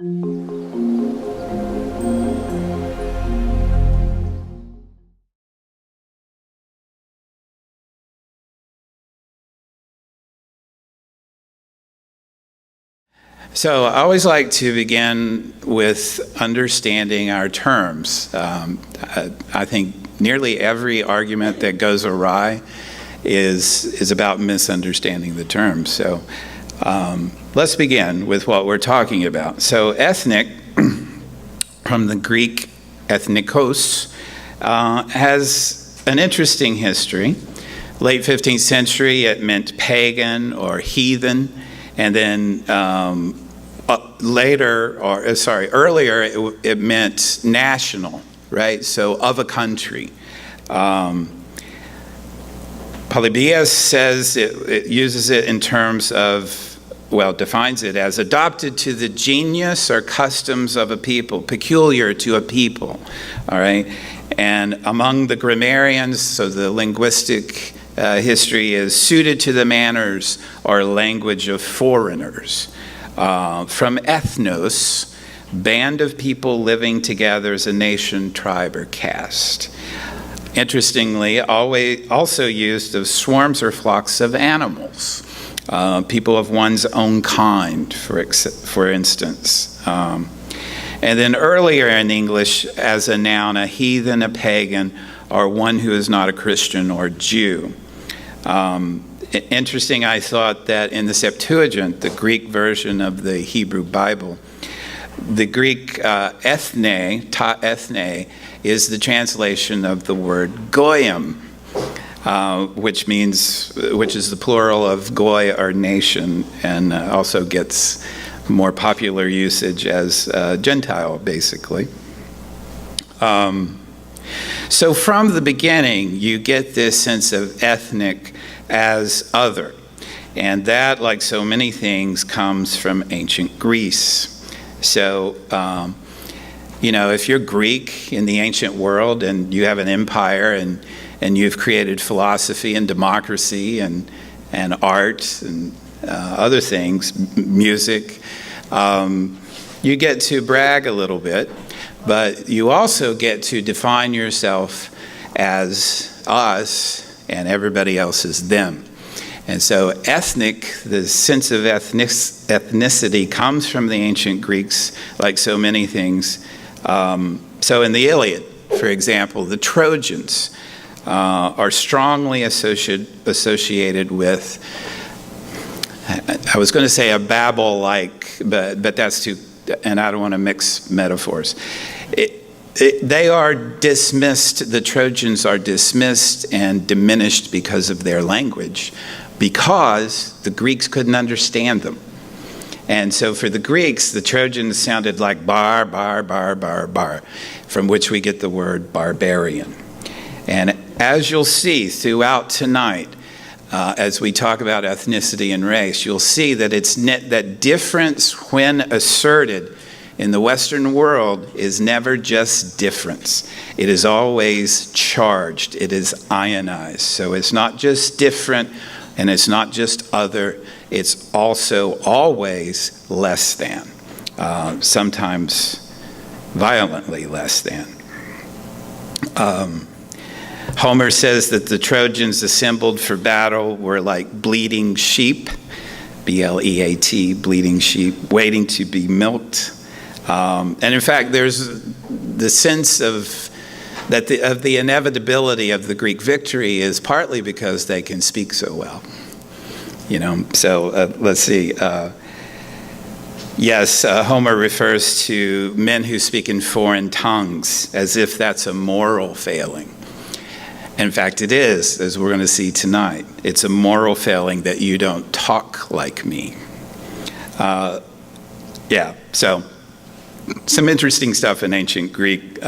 So I always like to begin with understanding our terms. I think nearly every argument that goes awry is about misunderstanding the terms. So let's begin with what we're talking about. So ethnic, from the Greek ethnikos, has an interesting history. Late 15th century, it meant pagan or heathen. And then earlier it meant national, right? So of a country. Polybius says it uses it in terms of, defines it as adopted to the genius or customs of a people, peculiar to a people, all right? And among the grammarians, so the linguistic history is suited to the manners or language of foreigners. From ethnos, band of people living together as a nation, tribe, or caste. Interestingly, also used of swarms or flocks of animals, people of one's own kind, for instance. And then earlier in English, as a noun, a heathen, a pagan, or one who is not a Christian or Jew. Interesting, I thought that in the Septuagint, the Greek version of the Hebrew Bible, the Greek ethne, ta ethne, is the translation of the word goyim, which is the plural of goy, or nation, and also gets more popular usage as Gentile, basically. So from the beginning, you get this sense of ethnic as other. And that, like so many things, comes from ancient Greece. So, if you're Greek in the ancient world and you have an empire and you've created philosophy and democracy and art and other things, music, you get to brag a little bit. But you also get to define yourself as us and everybody else is them. And so ethnic, the sense of ethnicity comes from the ancient Greeks, like so many things. So in the Iliad, for example, the Trojans are strongly associated with, I was going to say a Babel-like, but that's too, and I don't want to mix metaphors. They are dismissed, the Trojans are dismissed and diminished because of their language, because the Greeks couldn't understand them. And so for the Greeks, the Trojans sounded like bar, bar, bar, bar, bar, from which we get the word barbarian. And as you'll see throughout tonight, as we talk about ethnicity and race, you'll see that that difference, when asserted in the Western world, is never just difference. It is always charged. It is ionized. So it's not just different, and it's not just other. It's also always less than, sometimes violently less than. Homer says that the Trojans assembled for battle were like bleating sheep, B-L-E-A-T, bleating sheep, waiting to be milked. And in fact, there's the sense of the inevitability of the Greek victory is partly because they can speak so well. So let's see. Yes, Homer refers to men who speak in foreign tongues as if that's a moral failing. In fact, it is, as we're going to see tonight. It's a moral failing that you don't talk like me. So some interesting stuff in ancient Greek,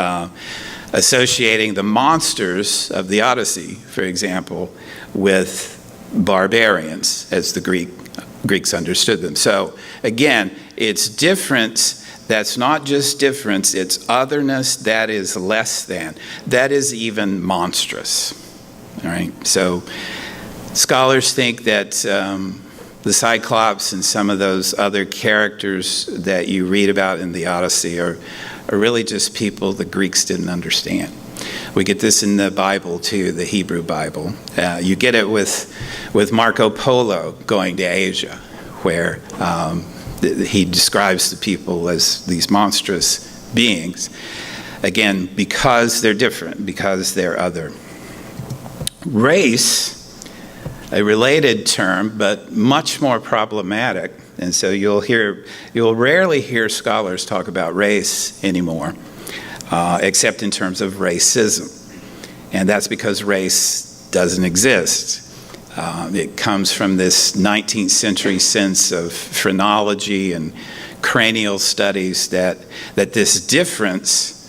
associating the monsters of the Odyssey, for example, with barbarians, as the Greeks understood them. So again, it's difference. That's not just difference, it's otherness that is less than. That is even monstrous. All right? So scholars think that The Cyclops and some of those other characters that you read about in the Odyssey are really just people the Greeks didn't understand. We get this in the Bible too, the Hebrew Bible. You get it with Marco Polo going to Asia, where he describes the people as these monstrous beings. Again, because they're different, because they're other. Race, a related term, but much more problematic. And so you'll rarely hear scholars talk about race anymore, except in terms of racism. And that's because race doesn't exist. It comes from this 19th century sense of phrenology and cranial studies that this difference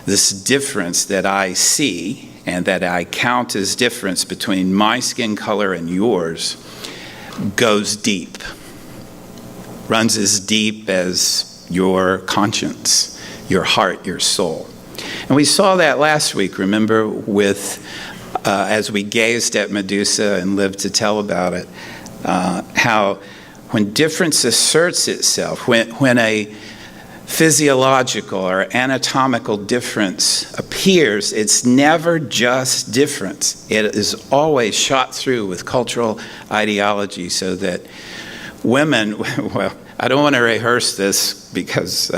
that I see and that I count as difference between my skin color and yours goes deep, runs as deep as your conscience, your heart, your soul. And we saw that last week, remember, with as we gazed at Medusa and lived to tell about it, how when difference asserts itself, when a physiological or anatomical difference appears, it's never just difference. It is always shot through with cultural ideology so that women, well, I don't want to rehearse this because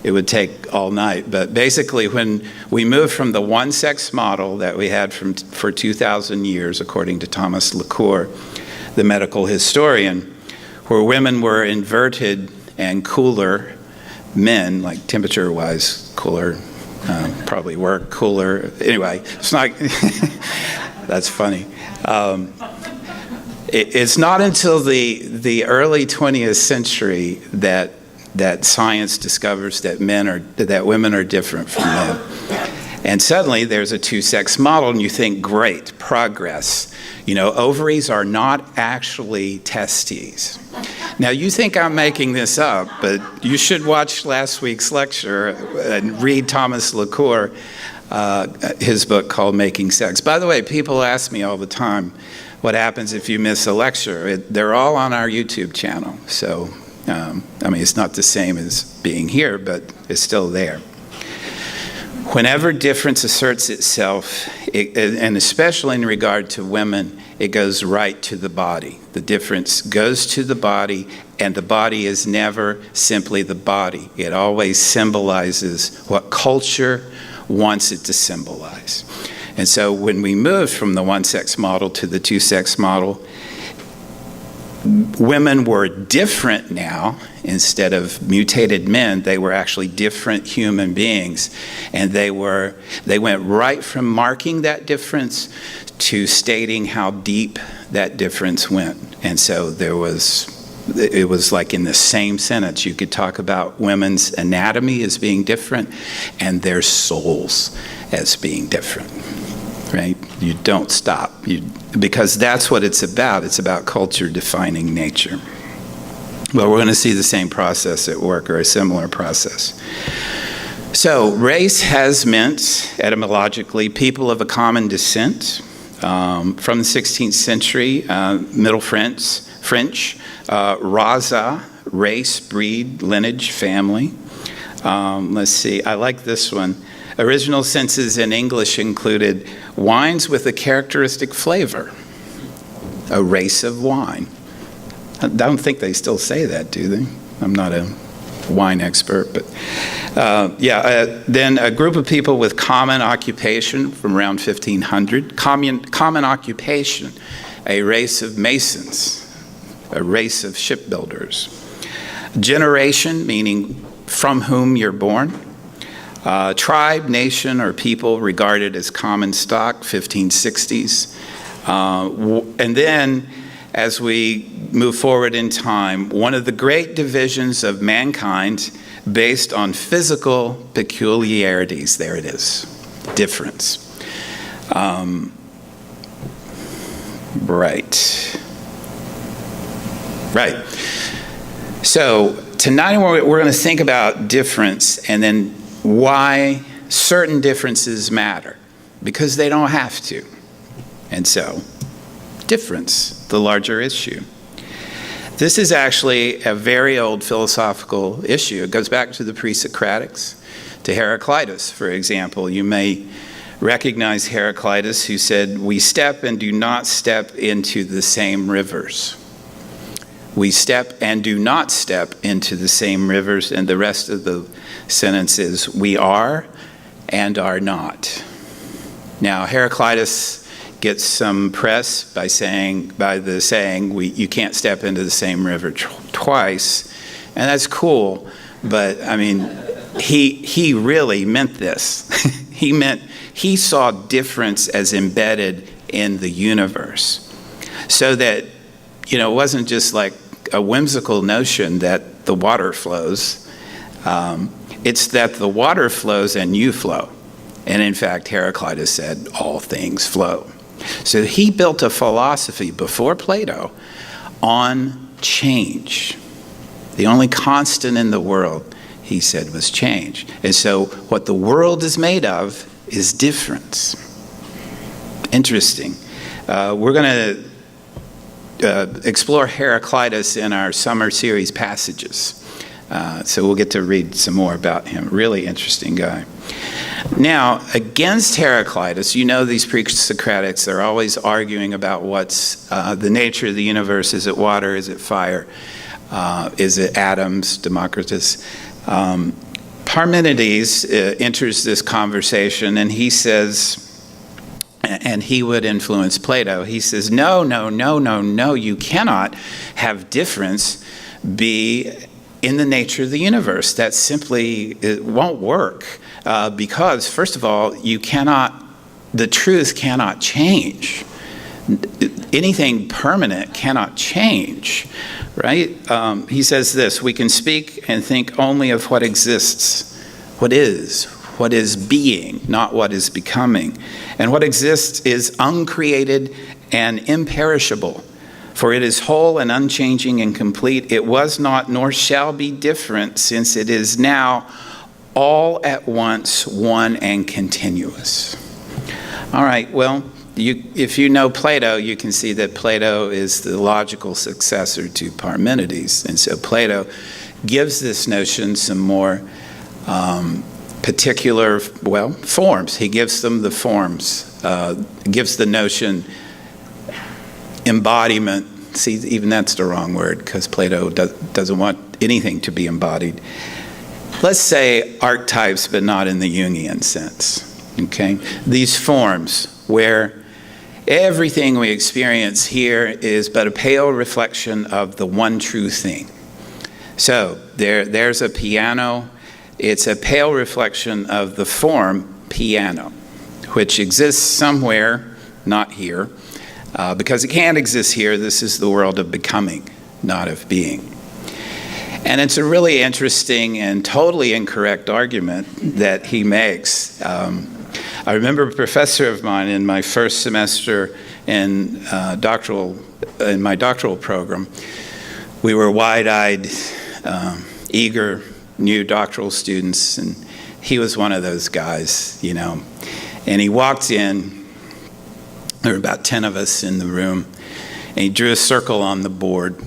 it would take all night, but basically when we move from the one-sex model that we had for 2,000 years, according to Thomas LaCour, the medical historian, where women were inverted and cooler, men, like temperature-wise cooler, probably were cooler. Anyway, it's not, that's funny. It's not until the early 20th century that science discovers that women are different from men. And suddenly there's a two-sex model, and you think, great, progress. You know, ovaries are not actually testes. Now, you think I'm making this up, but you should watch last week's lecture and read Thomas LaCour, his book called Making Sex. By the way, people ask me all the time, what happens if you miss a lecture? They're all on our YouTube channel. So, I mean, it's not the same as being here, but it's still there. Whenever difference asserts itself, and especially in regard to women, it goes right to the body. The difference goes to the body, and the body is never simply the body. It always symbolizes what culture wants it to symbolize. And so when we move from the one-sex model to the two-sex model, women were different now. Instead of mutated men, they were actually different human beings. And they went right from marking that difference to stating how deep that difference went. And so it was like in the same sentence, you could talk about women's anatomy as being different and their souls as being different. Right? You don't stop. Because that's what it's about. It's about culture defining nature. Well, we're going to see the same process at work, or a similar process. So, race has meant, etymologically, people of a common descent. From the 16th century, Middle French, raza, race, breed, lineage, family. Let's see, I like this one. Original senses in English included wines with a characteristic flavor, a race of wine. I don't think they still say that, do they? I'm not a wine expert, but then a group of people with common occupation from around 1500. Common occupation, a race of masons, a race of shipbuilders. Generation, meaning from whom you're born. Tribe, nation, or people regarded as common stock, 1560s. And then, as we move forward in time, one of the great divisions of mankind based on physical peculiarities. There it is, difference. Right. So tonight we're going to think about difference and then why certain differences matter, because they don't have to. And so, difference, the larger issue. This is actually a very old philosophical issue. It goes back to the pre-Socratics, to Heraclitus, for example. You may recognize Heraclitus, who said, "We step and do not step into the same rivers." We step and do not step into the same rivers, and the rest of the sentence is, "We are and are not." Now, Heraclitus gets some press by the saying, you can't step into the same river twice, and that's cool, but I mean, he really meant this. He saw difference as embedded in the universe, so that, it wasn't just like a whimsical notion that the water flows. It's that the water flows and you flow. And in fact, Heraclitus said, all things flow. So he built a philosophy before Plato on change. The only constant in the world, he said, was change. And so what the world is made of is difference. Interesting. We're going to explore Heraclitus in our summer series passages. So we'll get to read some more about him. Really interesting guy. Now, against Heraclitus, these pre-Socratics, they're always arguing about what's the nature of the universe. Is it water? Is it fire? Is it atoms? Democritus. Parmenides enters this conversation, and he says, and he would influence Plato, he says, no, you cannot have difference be in the nature of the universe. That simply, it won't work. Because, first of all, the truth cannot change. Anything permanent cannot change, right? He says this, we can speak and think only of what exists, what is being, not what is becoming. And what exists is uncreated and imperishable, for it is whole and unchanging and complete. It was not nor shall be different, since it is now all at once, one and continuous. All right, well, if you know Plato, you can see that Plato is the logical successor to Parmenides. And so Plato gives this notion some more particular, forms. He gives them the forms, gives the notion embodiment. See, even that's the wrong word, because Plato doesn't want anything to be embodied. Let's say archetypes, but not in the Jungian sense, okay? These forms where everything we experience here is but a pale reflection of the one true thing. So there's a piano. It's a pale reflection of the form piano, which exists somewhere, not here, because it can't exist here. This is the world of becoming, not of being. And it's a really interesting and totally incorrect argument that he makes. I remember a professor of mine in my first semester in my doctoral program. We were wide-eyed, eager, new doctoral students, and he was one of those guys, And he walked in. There were about 10 of us in the room, and he drew a circle on the board.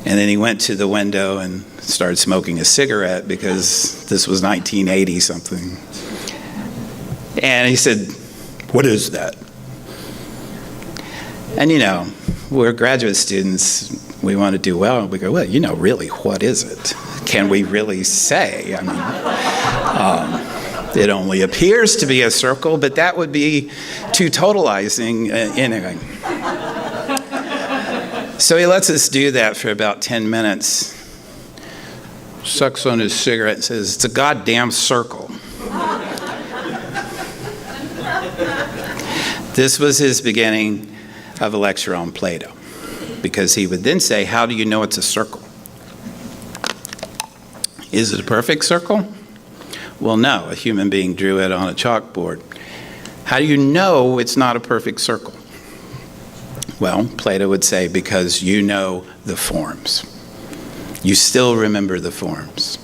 And then he went to the window and started smoking a cigarette, because this was 1980 something. And he said, "What is that?" And we're graduate students. We want to do well. We go, well, really, what is it? Can we really say? It only appears to be a circle, but that would be too totalizing anyway. So he lets us do that for about 10 minutes. Sucks on his cigarette and says, "It's a goddamn circle." This was his beginning of a lecture on Plato, because he would then say, how do you know it's a circle? Is it a perfect circle? Well, no, a human being drew it on a chalkboard. How do you know it's not a perfect circle? Well, Plato would say, because you know the forms. You still remember the forms.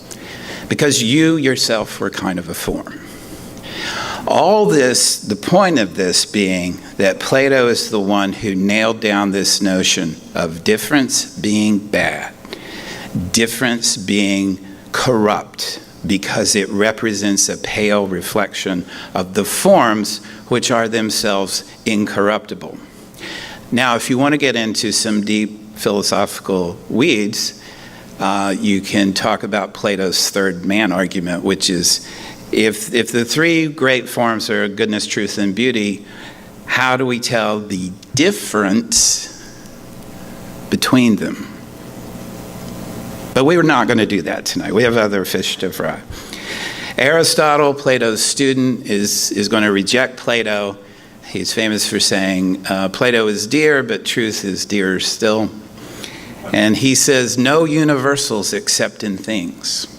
Because you yourself were kind of a form. All this, the point of this being that Plato is the one who nailed down this notion of difference being bad, difference being corrupt, because it represents a pale reflection of the forms which are themselves incorruptible. Now, if you want to get into some deep philosophical weeds, you can talk about Plato's third man argument, which is, if the three great forms are goodness, truth, and beauty, how do we tell the difference between them? But we were not going to do that tonight. We have other fish to fry. Aristotle, Plato's student, is going to reject Plato. He's famous for saying, Plato is dear, but truth is dearer still. And he says, no universals except in things.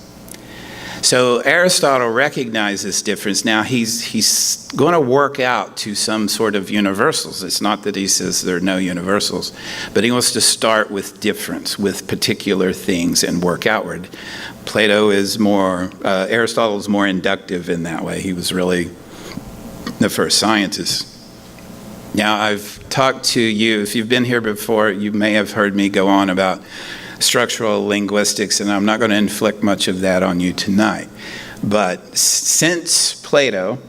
So Aristotle recognizes this difference. Now he's going to work out to some sort of universals. It's not that he says there are no universals, but he wants to start with difference, with particular things, and work outward. Plato is more, Aristotle is more inductive in that way. He was really the first scientist. Now, I've talked to you, if you've been here before, you may have heard me go on about structural linguistics, and I'm not going to inflict much of that on you tonight. But since Plato,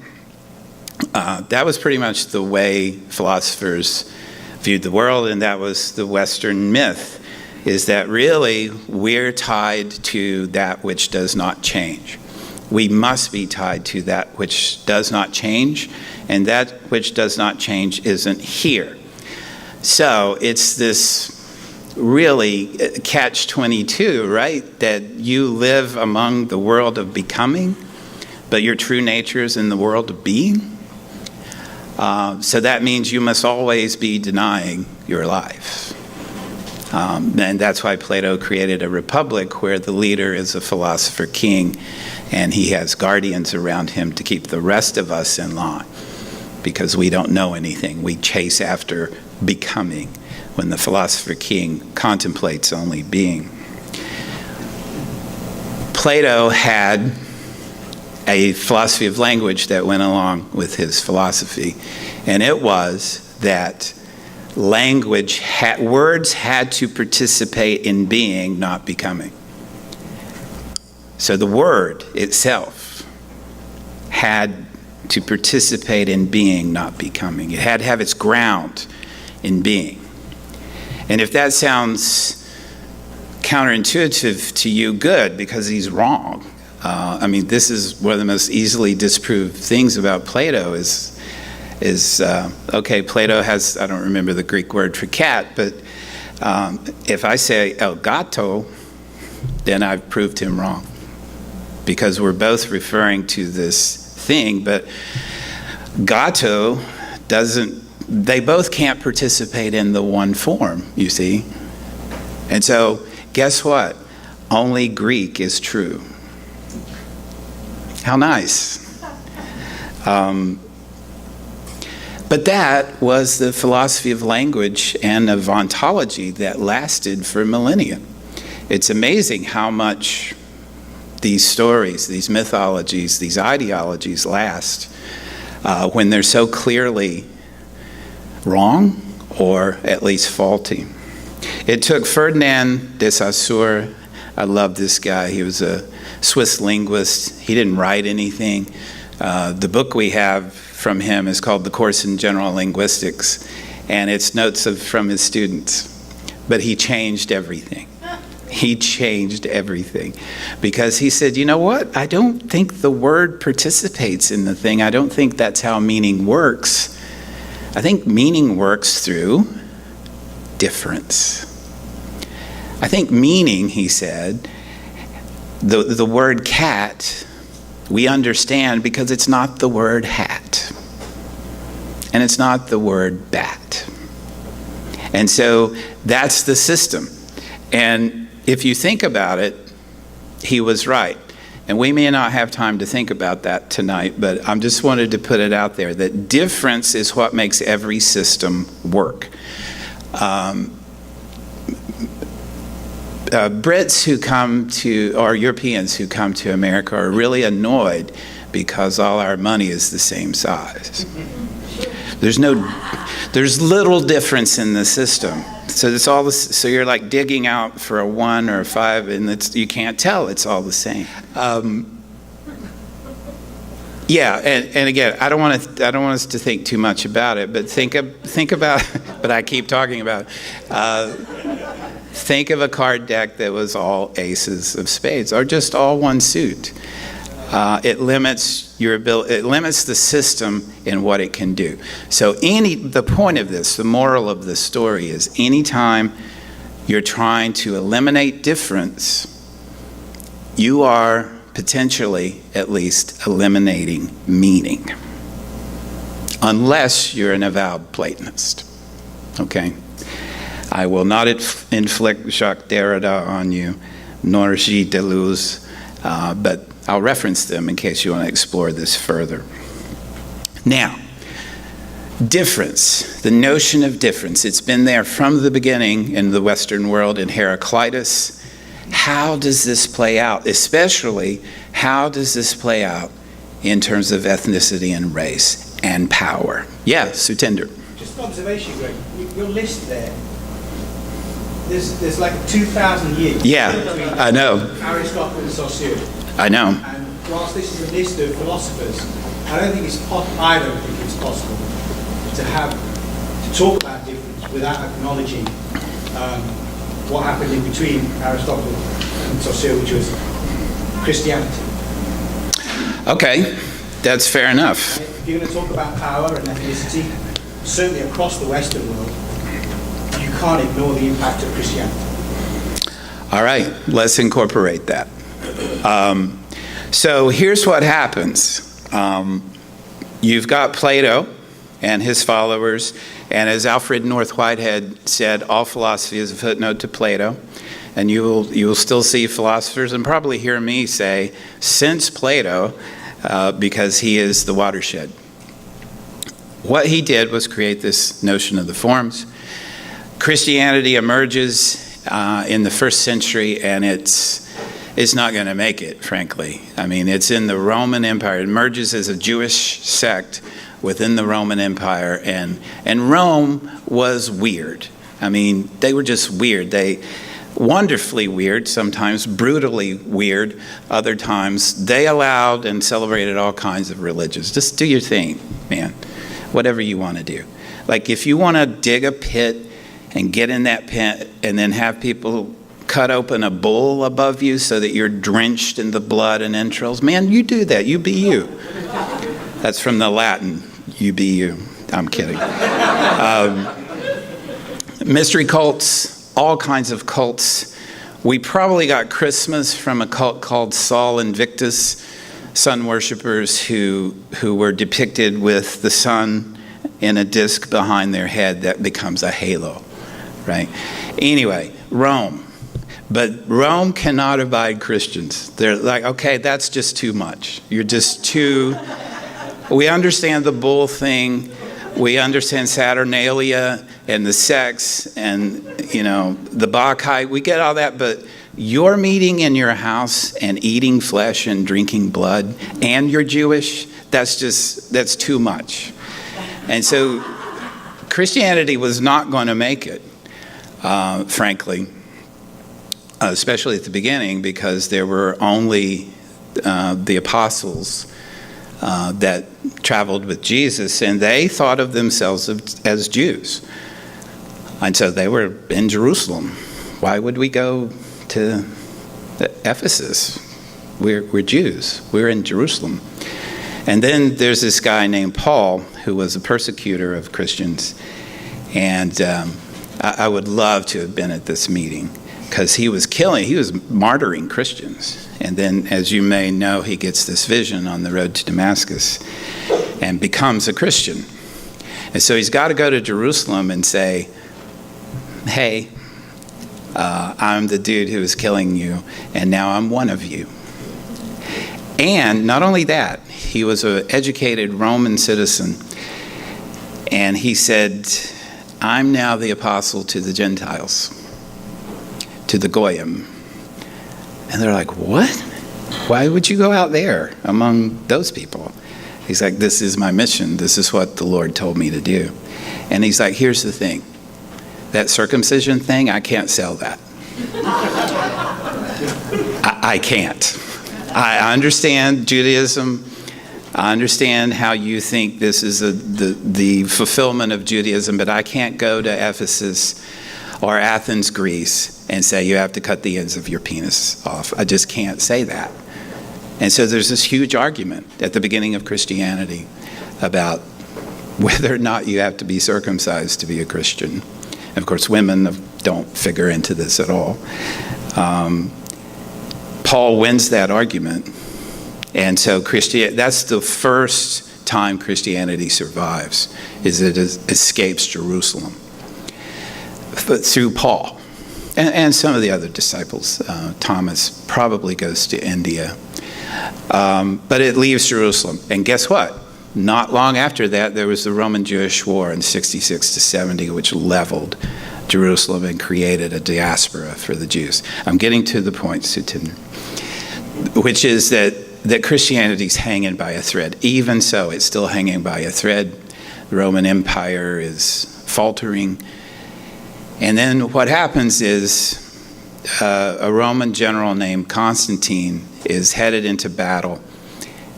that was pretty much the way philosophers viewed the world, and that was the Western myth, is that really we're tied to that which does not change. We must be tied to that which does not change, and that which does not change isn't here. So it's this really catch-22, right? That you live among the world of becoming, but your true nature is in the world of being. So that means you must always be denying your life. And that's why Plato created a republic where the leader is a philosopher king, and he has guardians around him to keep the rest of us in line, because we don't know anything. We chase after becoming, when the philosopher king contemplates only being. Plato had a philosophy of language that went along with his philosophy, and it was that words had to participate in being, not becoming. So the word itself had to participate in being, not becoming. It had to have its ground in being. And if that sounds counterintuitive to you, good, because he's wrong. This is one of the most easily disproved things about Plato is Plato has, I don't remember the Greek word for cat, but if I say el gato, then I've proved him wrong, because we're both referring to this thing, but gato they both can't participate in the one form, you see. And so, guess what? Only Greek is true. How nice. But that was the philosophy of language and of ontology that lasted for millennia. It's amazing how much these stories, these mythologies, these ideologies last when they're so clearly wrong, or at least faulty. It took Ferdinand de Saussure. I love this guy. He was a Swiss linguist. He didn't write anything. The book we have from him is called The Course in General Linguistics, and it's notes from his students. But he changed everything. He changed everything, because he said, you know what? I don't think the word participates in the thing. I don't think that's how meaning works. I think meaning works through difference. I think meaning, he said, the word cat, we understand because it's not the word hat. And it's not the word bat. And so that's the system. And if you think about it, he was right. And we may not have time to think about that tonight, but I just wanted to put it out there that difference is what makes every system work. Brits who come to, or Europeans who come to America are really annoyed because all our money is the same size. There's little difference in the system. So it's all so you're like digging out for a 1 or a 5, and you can't tell. It's all the same. Yeah, and again, I don't want us to think too much about it, but think about. But I keep talking about. Think of a card deck that was all aces of spades, or just all one suit. It limits your ability. It limits the system in what it can do. So the point of this, the moral of this story is, anytime you're trying to eliminate difference, you are potentially, at least, eliminating meaning. Unless you're an avowed Platonist. Okay? I will not inflict Jacques Derrida on you, nor Gilles Deleuze, but I'll reference them in case you want to explore this further. Now, difference, the notion of difference, it's been there from the beginning in the Western world, in Heraclitus. How does this play out? Especially, how does this play out in terms of ethnicity and race and power? Yeah, Sutinder. Just an observation, Greg. Your list there, there's like 2,000 years. Yeah, I know. Aristotle and Saussure. I know. And whilst this is a list of philosophers, I don't think it's possible to talk about difference without acknowledging what happened in between Aristotle and Saussure, which was Christianity. Okay, that's fair enough. If you're going to talk about power and ethnicity, certainly across the Western world, you can't ignore the impact of Christianity. All right, let's incorporate that. So here's what happens. You've got Plato and his followers, and as Alfred North Whitehead said, all philosophy is a footnote to Plato. And you will still see philosophers, and probably hear me say, since Plato, because he is the watershed. What he did was create this notion of the forms. Christianity emerges in the 1st century, and it's not going to make it, frankly. I mean, it's in the Roman Empire. It emerges as a Jewish sect within the Roman Empire, and Rome was weird. I mean, they were just weird. Wonderfully weird, sometimes brutally weird, other times. They allowed and celebrated all kinds of religions. Just do your thing, man. Whatever you want to do. Like, if you want to dig a pit and get in that pit and then have people cut open a bull above you so that you're drenched in the blood and entrails, man, you do that. You be you. That's from the Latin, you be you. I'm kidding. Mystery cults, all kinds of cults. We probably got Christmas from a cult called Sol Invictus, sun worshippers who were depicted with the sun in a disc behind their head that becomes a halo, right? Anyway, Rome. But Rome cannot abide Christians. They're like, okay, that's just too much. You're just too... We understand the bull thing. We understand Saturnalia and the sex and, the Bacchae. We get all that, but you're meeting in your house and eating flesh and drinking blood, and you're Jewish, that's too much. And so Christianity was not going to make it, frankly, especially at the beginning, because there were only the apostles that traveled with Jesus, and they thought of themselves as Jews. And so they were in Jerusalem. Why would we go to Ephesus? We're Jews. We're in Jerusalem. And then there's this guy named Paul, who was a persecutor of Christians. And I would love to have been at this meeting, because he was martyring Christians. And then, as you may know, he gets this vision on the road to Damascus and becomes a Christian. And so he's got to go to Jerusalem and say, hey, I'm the dude who was killing you, and now I'm one of you. And not only that, he was an educated Roman citizen, and he said, I'm now the apostle to the Gentiles. to the Goyim. And they're like, what? Why would you go out there among those people? He's like, this is my mission. This is what the Lord told me to do. And he's like, here's the thing. That circumcision thing, I can't sell that. I can't. I understand Judaism. I understand how you think this is the fulfillment of Judaism, but I can't go to Ephesus or Athens, Greece, and say you have to cut the ends of your penis off. I just can't say that. And so there's this huge argument at the beginning of Christianity about whether or not you have to be circumcised to be a Christian. And of course, women don't figure into this at all. Paul wins that argument. And so that's the first time Christianity survives, is it escapes Jerusalem. But through Paul and some of the other disciples. Thomas probably goes to India. But it leaves Jerusalem. And guess what? Not long after that, there was the Roman-Jewish War in 66 to 70, which leveled Jerusalem and created a diaspora for the Jews. I'm getting to the point, Sutinder, which is that Christianity's hanging by a thread. Even so, it's still hanging by a thread. The Roman Empire is faltering. And then what happens is a Roman general named Constantine is headed into battle,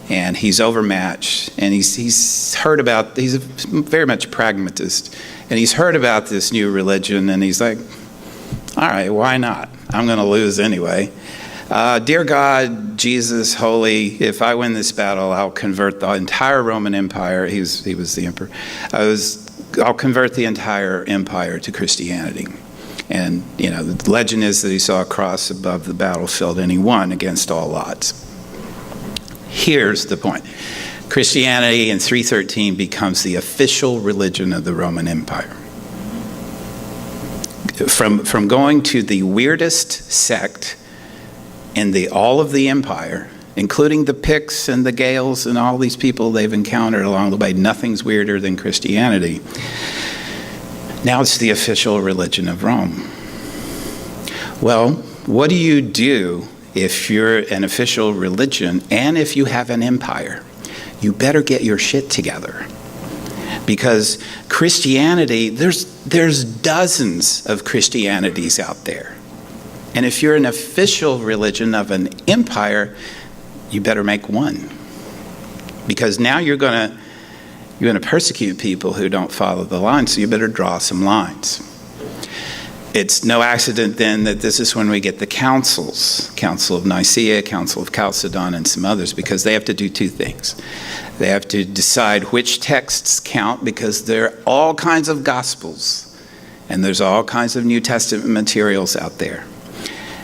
and he's overmatched, and he's very much a pragmatist, and he's heard about this new religion, and he's like, all right, why not? I'm going to lose anyway. Dear God, Jesus, holy, if I win this battle, I'll convert the entire Roman Empire. He was the emperor. I'll convert the entire empire to Christianity. And, the legend is that he saw a cross above the battlefield, and he won against all odds. Here's the point. Christianity in 313 becomes the official religion of the Roman Empire. From going to the weirdest sect in all of the empire, including the Picts and the Gales and all these people they've encountered along the way, nothing's weirder than Christianity. Now it's the official religion of Rome. Well, what do you do if you're an official religion and if you have an empire? You better get your shit together. Because Christianity, there's dozens of Christianities out there. And if you're an official religion of an empire, you better make one. Because now you're going to persecute people who don't follow the lines, so you better draw some lines. It's no accident then that this is when we get the councils, Council of Nicaea, Council of Chalcedon, and some others, because they have to do two things. They have to decide which texts count, because there are all kinds of gospels, and there's all kinds of New Testament materials out there.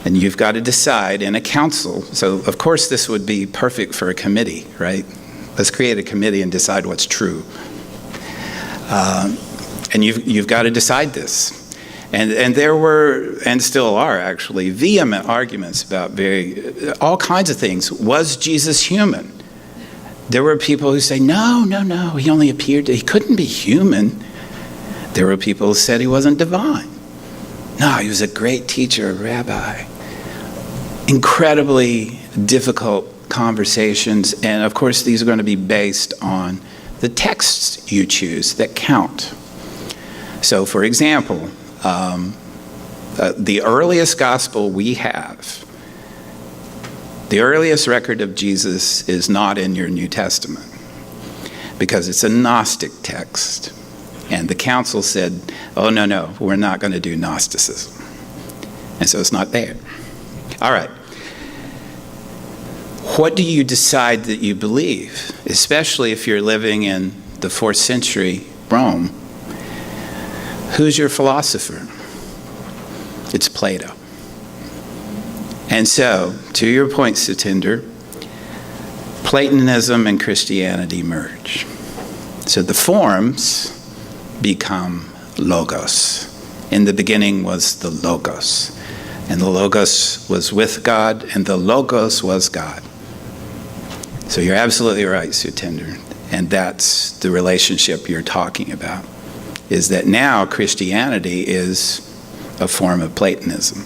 And you've got to decide in a council. So, of course, this would be perfect for a committee, right? Let's create a committee and decide what's true. And you've got to decide this. And there were, and still are actually, vehement arguments about all kinds of things. Was Jesus human? There were people who say, no, he only appeared, he couldn't be human. There were people who said he wasn't divine. No, he was a great teacher, a rabbi. Incredibly difficult conversations, and of course these are going to be based on the texts you choose that count. So for example, the earliest gospel we have, the earliest record of Jesus is not in your New Testament because it's a Gnostic text. And the council said, oh, no, we're not going to do Gnosticism. And so it's not there. All right. What do you decide that you believe, especially if you're living in the 4th century Rome? Who's your philosopher? It's Plato. And so, to your point, Sutinder, Platonism and Christianity merge. So the forms become logos. In the beginning was the logos. And the logos was with God, and the logos was God. So you're absolutely right, Sutinder. And that's the relationship you're talking about, is that now Christianity is a form of Platonism.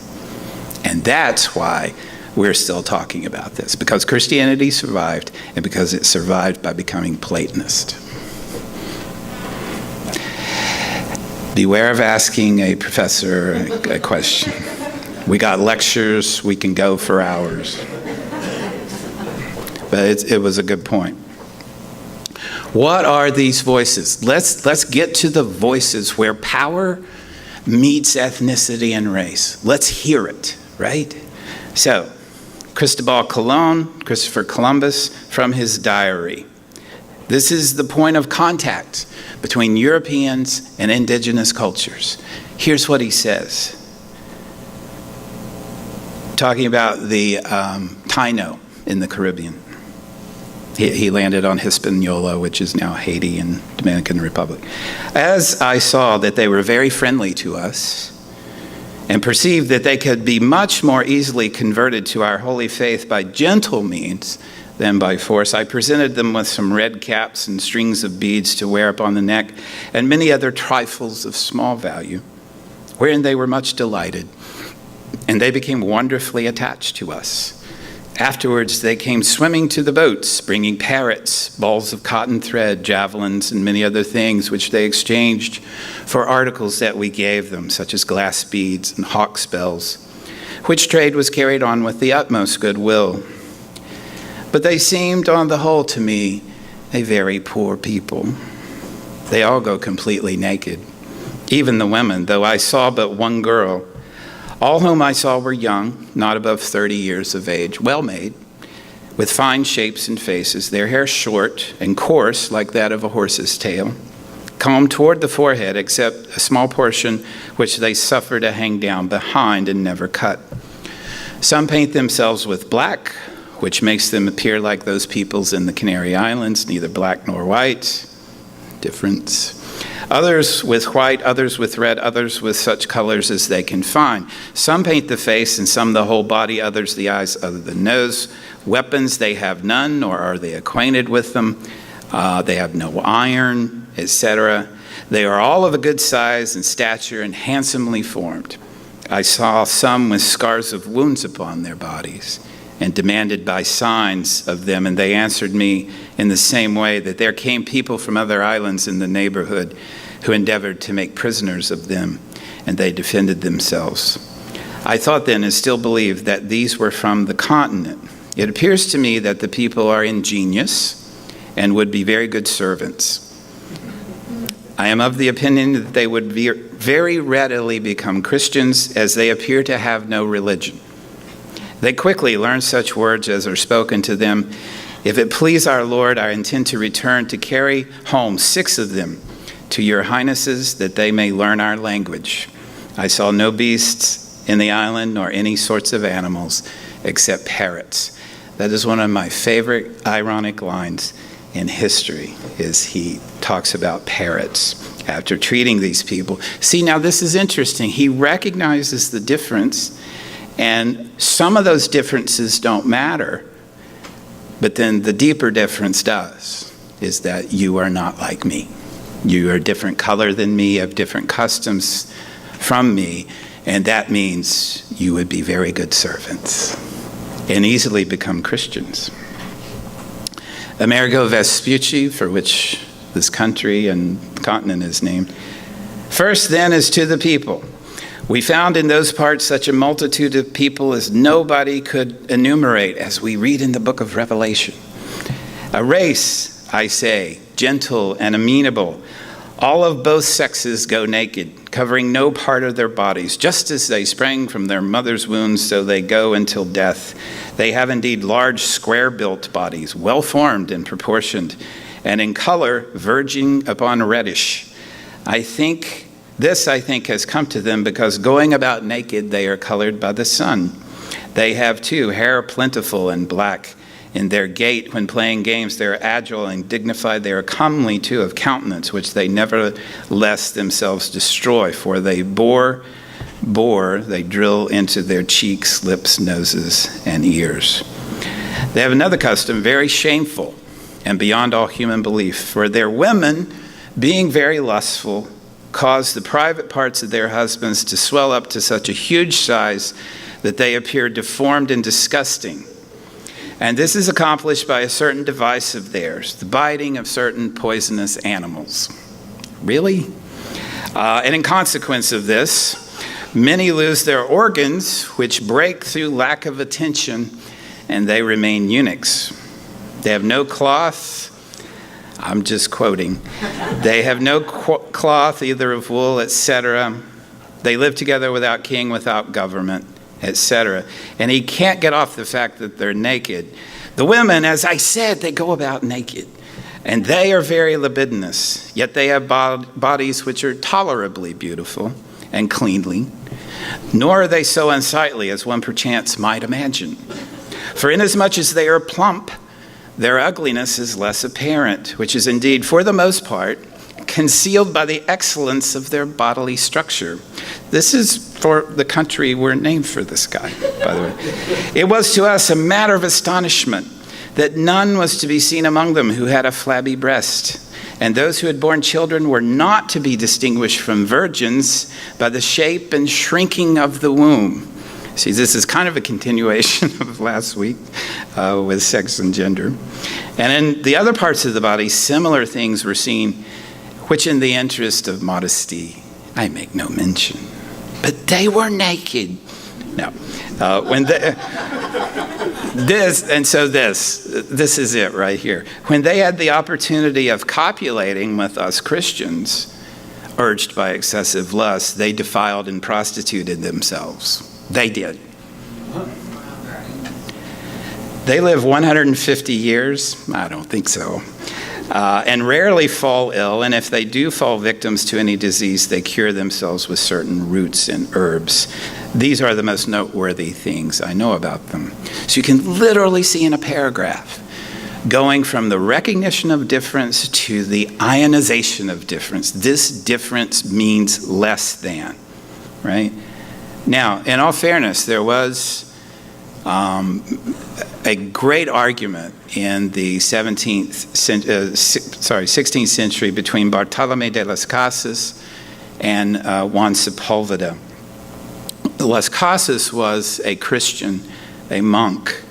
And that's why we're still talking about this, because Christianity survived, and because it survived by becoming Platonist. Beware of asking a professor a question. We got lectures, we can go for hours. But it was a good point. What are these voices? Let's get to the voices where power meets ethnicity and race. Let's hear it, right? So, Christopher Columbus, from his diary. This is the point of contact between Europeans and indigenous cultures. Here's what he says. Talking about the Taino in the Caribbean. He landed on Hispaniola, which is now Haiti and Dominican Republic. As I saw that they were very friendly to us, and perceived that they could be much more easily converted to our holy faith by gentle means than by force, I presented them with some red caps and strings of beads to wear upon the neck, and many other trifles of small value, wherein they were much delighted, and they became wonderfully attached to us. Afterwards, they came swimming to the boats, bringing parrots, balls of cotton thread, javelins, and many other things, which they exchanged for articles that we gave them, such as glass beads and hawk's bells, which trade was carried on with the utmost goodwill. But they seemed, on the whole, to me, a very poor people. They all go completely naked, even the women, though I saw but one girl. All whom I saw were young, not above 30 years of age, well-made, with fine shapes and faces, their hair short and coarse like that of a horse's tail, combed toward the forehead, except a small portion which they suffer to hang down behind and never cut. Some paint themselves with black, which makes them appear like those peoples in the Canary Islands, neither black nor white. Difference. Others with white, others with red, others with such colors as they can find. Some paint the face, and some the whole body, others the eyes, other the nose. Weapons they have none, nor are they acquainted with them. They have no iron, etc. They are all of a good size and stature and handsomely formed. I saw some with scars of wounds upon their bodies, and demanded by signs of them, and they answered me in the same way, that there came people from other islands in the neighborhood who endeavored to make prisoners of them, and they defended themselves. I thought then, and still believe, that these were from the continent. It appears to me that the people are ingenious and would be very good servants. I am of the opinion that they would very readily become Christians, as they appear to have no religion. They quickly learn such words as are spoken to them. If it please our Lord, I intend to return to carry home 6 of them to your highnesses, that they may learn our language. I saw no beasts in the island, nor any sorts of animals, except parrots. That is one of my favorite ironic lines in history, is he talks about parrots after treating these people. See, now this is interesting. He recognizes the difference, and some of those differences don't matter, but then the deeper difference does, is that you are not like me. You are a different color than me, have different customs from me, and that means you would be very good servants and easily become Christians. Amerigo Vespucci, for which this country and continent is named. First then is to the people. We found in those parts such a multitude of people as nobody could enumerate, as we read in the book of Revelation. A race, I say, gentle and amenable. All of both sexes go naked, covering no part of their bodies. Just as they sprang from their mother's wombs, so they go until death. They have indeed large, square-built bodies, well-formed and proportioned, and in color verging upon reddish. I think has come to them because going about naked, they are colored by the sun. They have, too, hair plentiful and black. In their gait, when playing games, they are agile and dignified. They are comely, too, of countenance, which they nevertheless themselves destroy. For they they drill into their cheeks, lips, noses, and ears. They have another custom, very shameful and beyond all human belief. For their women, being very lustful, cause the private parts of their husbands to swell up to such a huge size that they appear deformed and disgusting. And this is accomplished by a certain device of theirs, the biting of certain poisonous animals. Really? And in consequence of this, many lose their organs, which break through lack of attention, and they remain eunuchs. They have no cloth. I'm just quoting. They have no cloth, either of wool, etc. They live together without king, without government, etc. And he can't get off the fact that they're naked. The women, as I said, they go about naked. And they are very libidinous, yet they have bodies which are tolerably beautiful and cleanly. Nor are they so unsightly as one perchance might imagine. For inasmuch as they are plump, their ugliness is less apparent, which is indeed, for the most part, concealed by the excellence of their bodily structure. This is for the country we're named for this guy, by the way. It was to us a matter of astonishment that none was to be seen among them who had a flabby breast. And those who had borne children were not to be distinguished from virgins by the shape and shrinking of the womb. See, this is kind of a continuation of last week with sex and gender. And in the other parts of the body, similar things were seen, which in the interest of modesty, I make no mention. But they were naked. No. This is it right here. When they had the opportunity of copulating with us Christians, urged by excessive lust, they defiled and prostituted themselves. They did. They live 150 years? I don't think so. And rarely fall ill, and if they do fall victims to any disease, they cure themselves with certain roots and herbs. These are the most noteworthy things I know about them. So you can literally see in a paragraph, going from the recognition of difference to the ionization of difference. This difference means less than, right? Now, in all fairness, there was a great argument in the 16th century between Bartolomé de las Casas and Juan Sepúlveda. Las Casas was a Christian, a monk,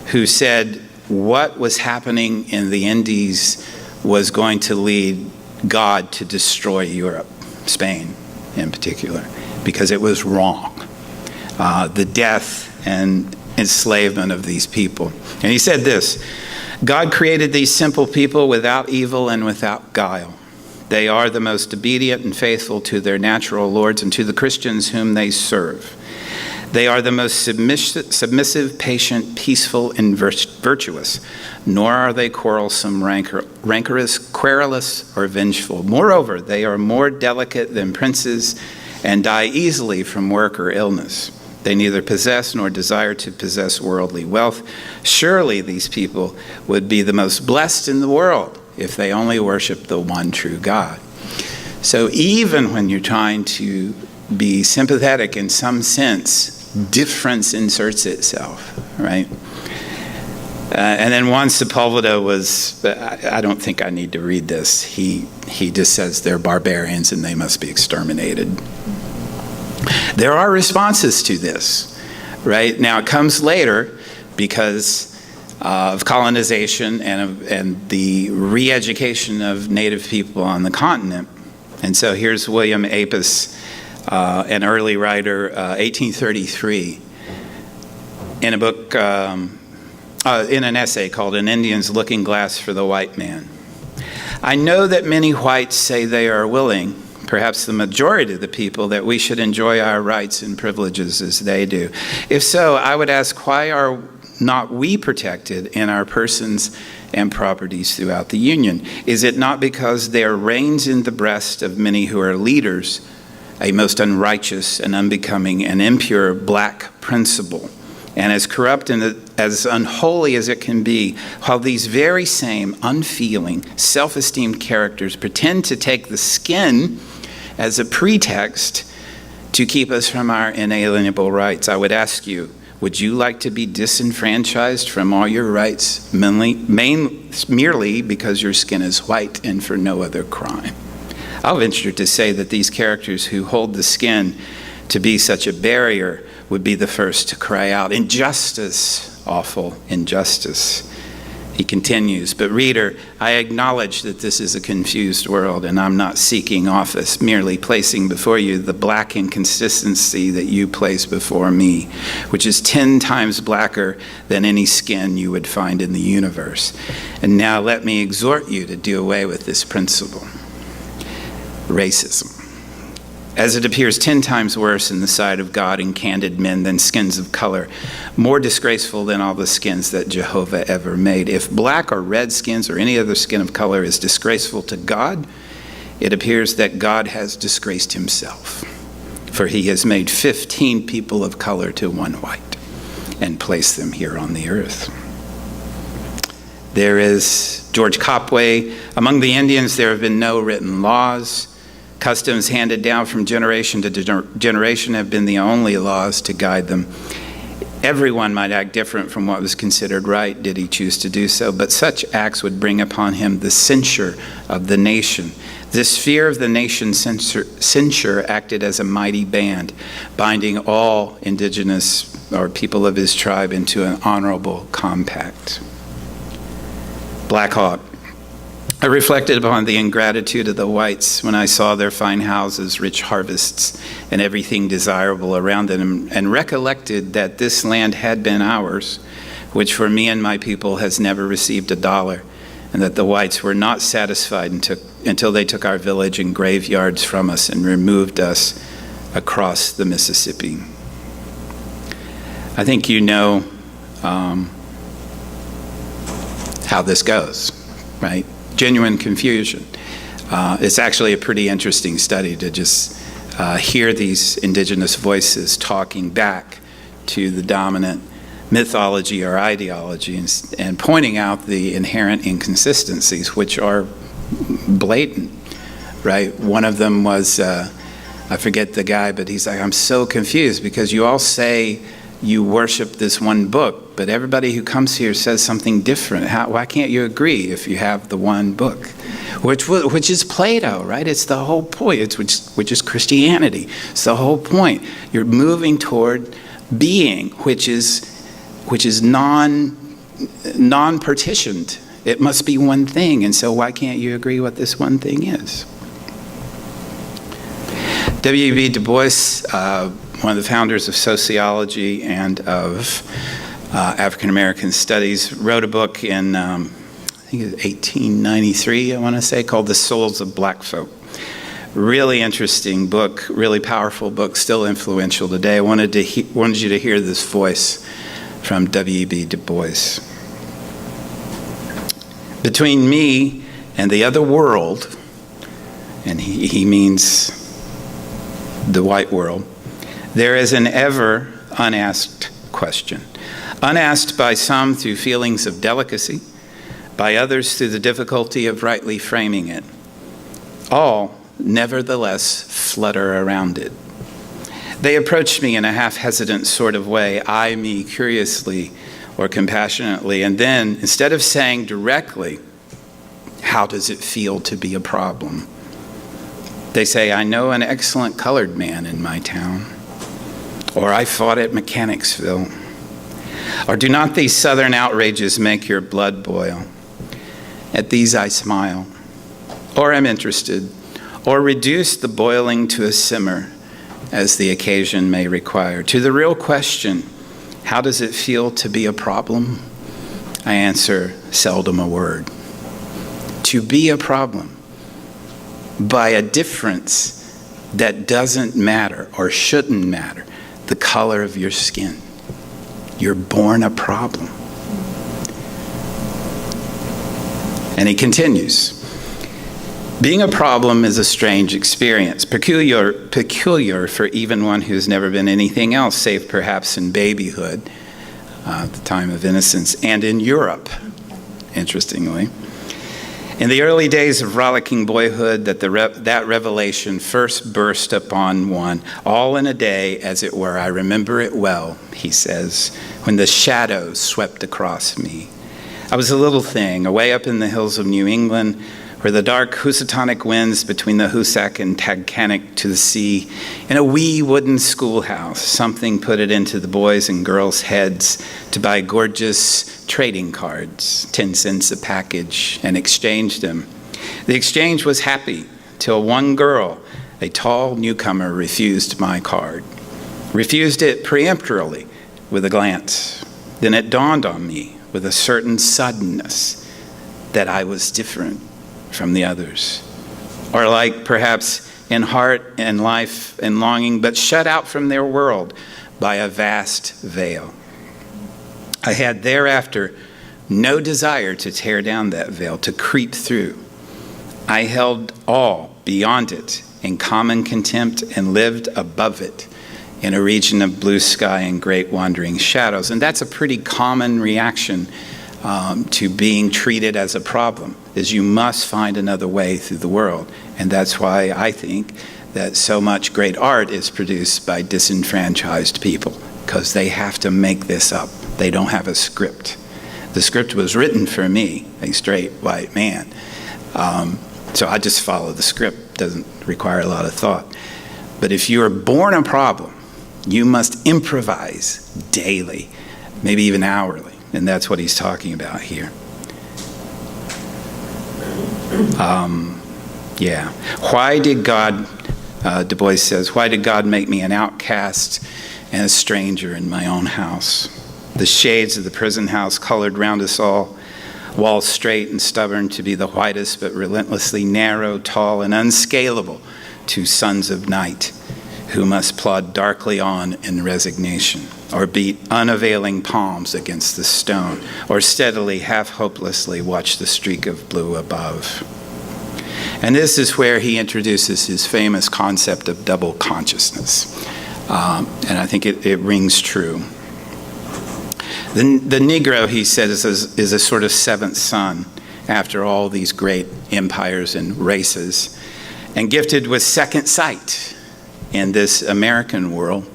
who said what was happening in the Indies was going to lead God to destroy Europe, Spain in particular, because it was wrong. The death and enslavement of these people. And he said this: God created these simple people without evil and without guile. They are the most obedient and faithful to their natural lords and to the Christians whom they serve. They are the most submissive, patient, peaceful, and virtuous. Nor are they quarrelsome, rancorous, querulous, or vengeful. Moreover, they are more delicate than princes and die easily from work or illness. They neither possess nor desire to possess worldly wealth. Surely these people would be the most blessed in the world if they only worship the one true God. So even when you're trying to be sympathetic in some sense, difference inserts itself, right? And then Juan Sepúlveda was, I don't think I need to read this. He just says they're barbarians and they must be exterminated. There are responses to this, right? Now it comes later because of colonization and the re-education of native people on the continent. And so here's William Apis, an early writer, 1833, in a book, in an essay called An Indian's Looking Glass for the White Man. I know that many whites say they are willing, perhaps the majority of the people, that we should enjoy our rights and privileges as they do. If so, I would ask, why are not we protected in our persons and properties throughout the Union? Is it not because there reigns in the breast of many who are leaders a most unrighteous and unbecoming and impure black principle, and as corrupt and as unholy as it can be, while these very same unfeeling, self-esteemed characters pretend to take the skin as a pretext to keep us from our inalienable rights? I would ask you, would you like to be disenfranchised from all your rights merely because your skin is white and for no other crime? I'll venture to say that these characters who hold the skin to be such a barrier would be the first to cry out, "Injustice, awful injustice." He continues, "But reader, I acknowledge that this is a confused world, and I'm not seeking office, merely placing before you the black inconsistency that you place before me, which is 10 times blacker than any skin you would find in the universe. And now let me exhort you to do away with this principle, racism, as it appears 10 times worse in the sight of God and candid men than skins of color, more disgraceful than all the skins that Jehovah ever made. If black or red skins or any other skin of color is disgraceful to God, it appears that God has disgraced himself, for he has made 15 people of color to one white and placed them here on the earth." There is George Copway. "Among the Indians, there have been no written laws. Customs handed down from generation to generation have been the only laws to guide them. Everyone might act different from what was considered right, did he choose to do so, but such acts would bring upon him the censure of the nation. This fear of the nation's censure acted as a mighty band, binding all indigenous or people of his tribe into an honorable compact." Black Hawk. "I reflected upon the ingratitude of the whites when I saw their fine houses, rich harvests, and everything desirable around them, and recollected that this land had been ours, which for me and my people has never received a dollar, and that the whites were not satisfied until they took our village and graveyards from us and removed us across the Mississippi." I think you know how this goes, right? Genuine confusion. It's actually a pretty interesting study to just hear these indigenous voices talking back to the dominant mythology or ideology and pointing out the inherent inconsistencies, which are blatant, right? One of them was, I forget the guy, but he's like, "I'm so confused because you all say you worship this one book, but everybody who comes here says something different. Why can't you agree if you have the one book?" Which is Plato, right? It's the whole point, which is Christianity. It's the whole point. You're moving toward being, which is non-partitioned. It must be one thing, and so why can't you agree what this one thing is? W.E.B. Du Bois, one of the founders of sociology and of African American studies, wrote a book in, I think it was 1893, I want to say, called The Souls of Black Folk. Really interesting book, really powerful book, still influential today. I wanted you to hear this voice from W.E.B. Du Bois. "Between me and the other world," and he means the white world, "there is an ever unasked question, unasked by some through feelings of delicacy, by others through the difficulty of rightly framing it. All, nevertheless, flutter around it. They approach me in a half-hesitant sort of way, eye me curiously or compassionately, and then, instead of saying directly, 'How does it feel to be a problem?' they say, 'I know an excellent colored man in my town,' or 'I fought at Mechanicsville,' or 'Do not these southern outrages make your blood boil?' At these I smile, or am interested, or reduce the boiling to a simmer, as the occasion may require. To the real question, 'How does it feel to be a problem?' I answer seldom a word. To be a problem by a difference that doesn't matter or shouldn't matter, the color of your skin. You're born a problem." And he continues, "Being a problem is a strange experience, peculiar for even one who's never been anything else, save perhaps in babyhood, the time of innocence, and in Europe, interestingly. In the early days of rollicking boyhood, that revelation first burst upon one, all in a day, as it were. I remember it well," he says, "when the shadows swept across me. I was a little thing, away up in the hills of New England, where the dark Housatonic winds between the Hoosac and Tagcanic to the sea, in a wee wooden schoolhouse, something put it into the boys' and girls' heads to buy gorgeous trading cards, 10 cents a package, and exchange them. The exchange was happy till one girl, a tall newcomer, refused my card. Refused it peremptorily with a glance. Then it dawned on me with a certain suddenness that I was different from the others, or like perhaps in heart and life and longing, but shut out from their world by a vast veil. I had thereafter no desire to tear down that veil, to creep through. I held all beyond it in common contempt and lived above it in a region of blue sky and great wandering shadows. And that's a pretty common reaction to being treated as a problem, is you must find another way through the world. And that's why I think that so much great art is produced by disenfranchised people, because they have to make this up. They don't have a script. The script was written for me, a straight white man. So I just follow the script. Doesn't require a lot of thought. But if you are born a problem, you must improvise daily, maybe even hourly. And that's what he's talking about here. Why did God, Dubois says, why did God make me an outcast and a stranger in my own house? The shades of the prison house colored round us all, walls straight and stubborn to be the whitest, but relentlessly narrow, tall, and unscalable to sons of night, who must plod darkly on in resignation, or beat unavailing palms against the stone, or steadily, half hopelessly watch the streak of blue above. And this is where he introduces his famous concept of double consciousness. And I think it rings true. The Negro, he says, is a sort of seventh son after all these great empires and races, and gifted with second sight in this American world,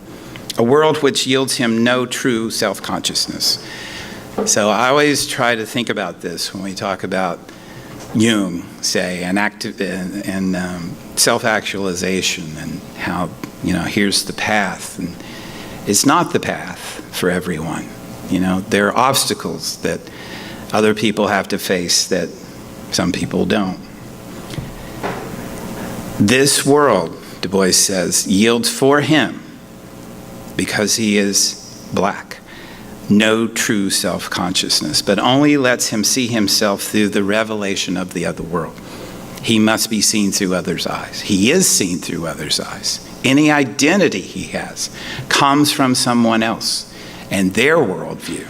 a world which yields him no true self-consciousness. So I always try to think about this when we talk about Jung, say, and self-actualization, and how, here's the path. And it's not the path for everyone. There are obstacles that other people have to face that some people don't. This world, Du Bois says, yields for him, because he is black, no true self-consciousness, but only lets him see himself through the revelation of the other world. He must be seen through others' eyes. He is seen through others' eyes. Any identity he has comes from someone else and their worldview.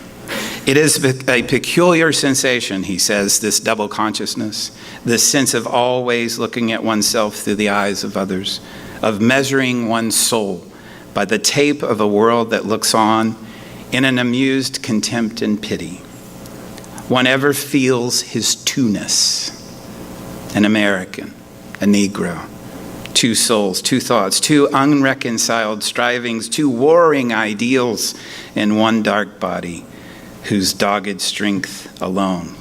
It is a peculiar sensation, he says, this double consciousness, this sense of always looking at oneself through the eyes of others, of measuring one's soul by the tape of a world that looks on in an amused contempt and pity. One ever feels his two-ness, an American, a Negro, two souls, two thoughts, two unreconciled strivings, two warring ideals in one dark body, whose dogged strength alone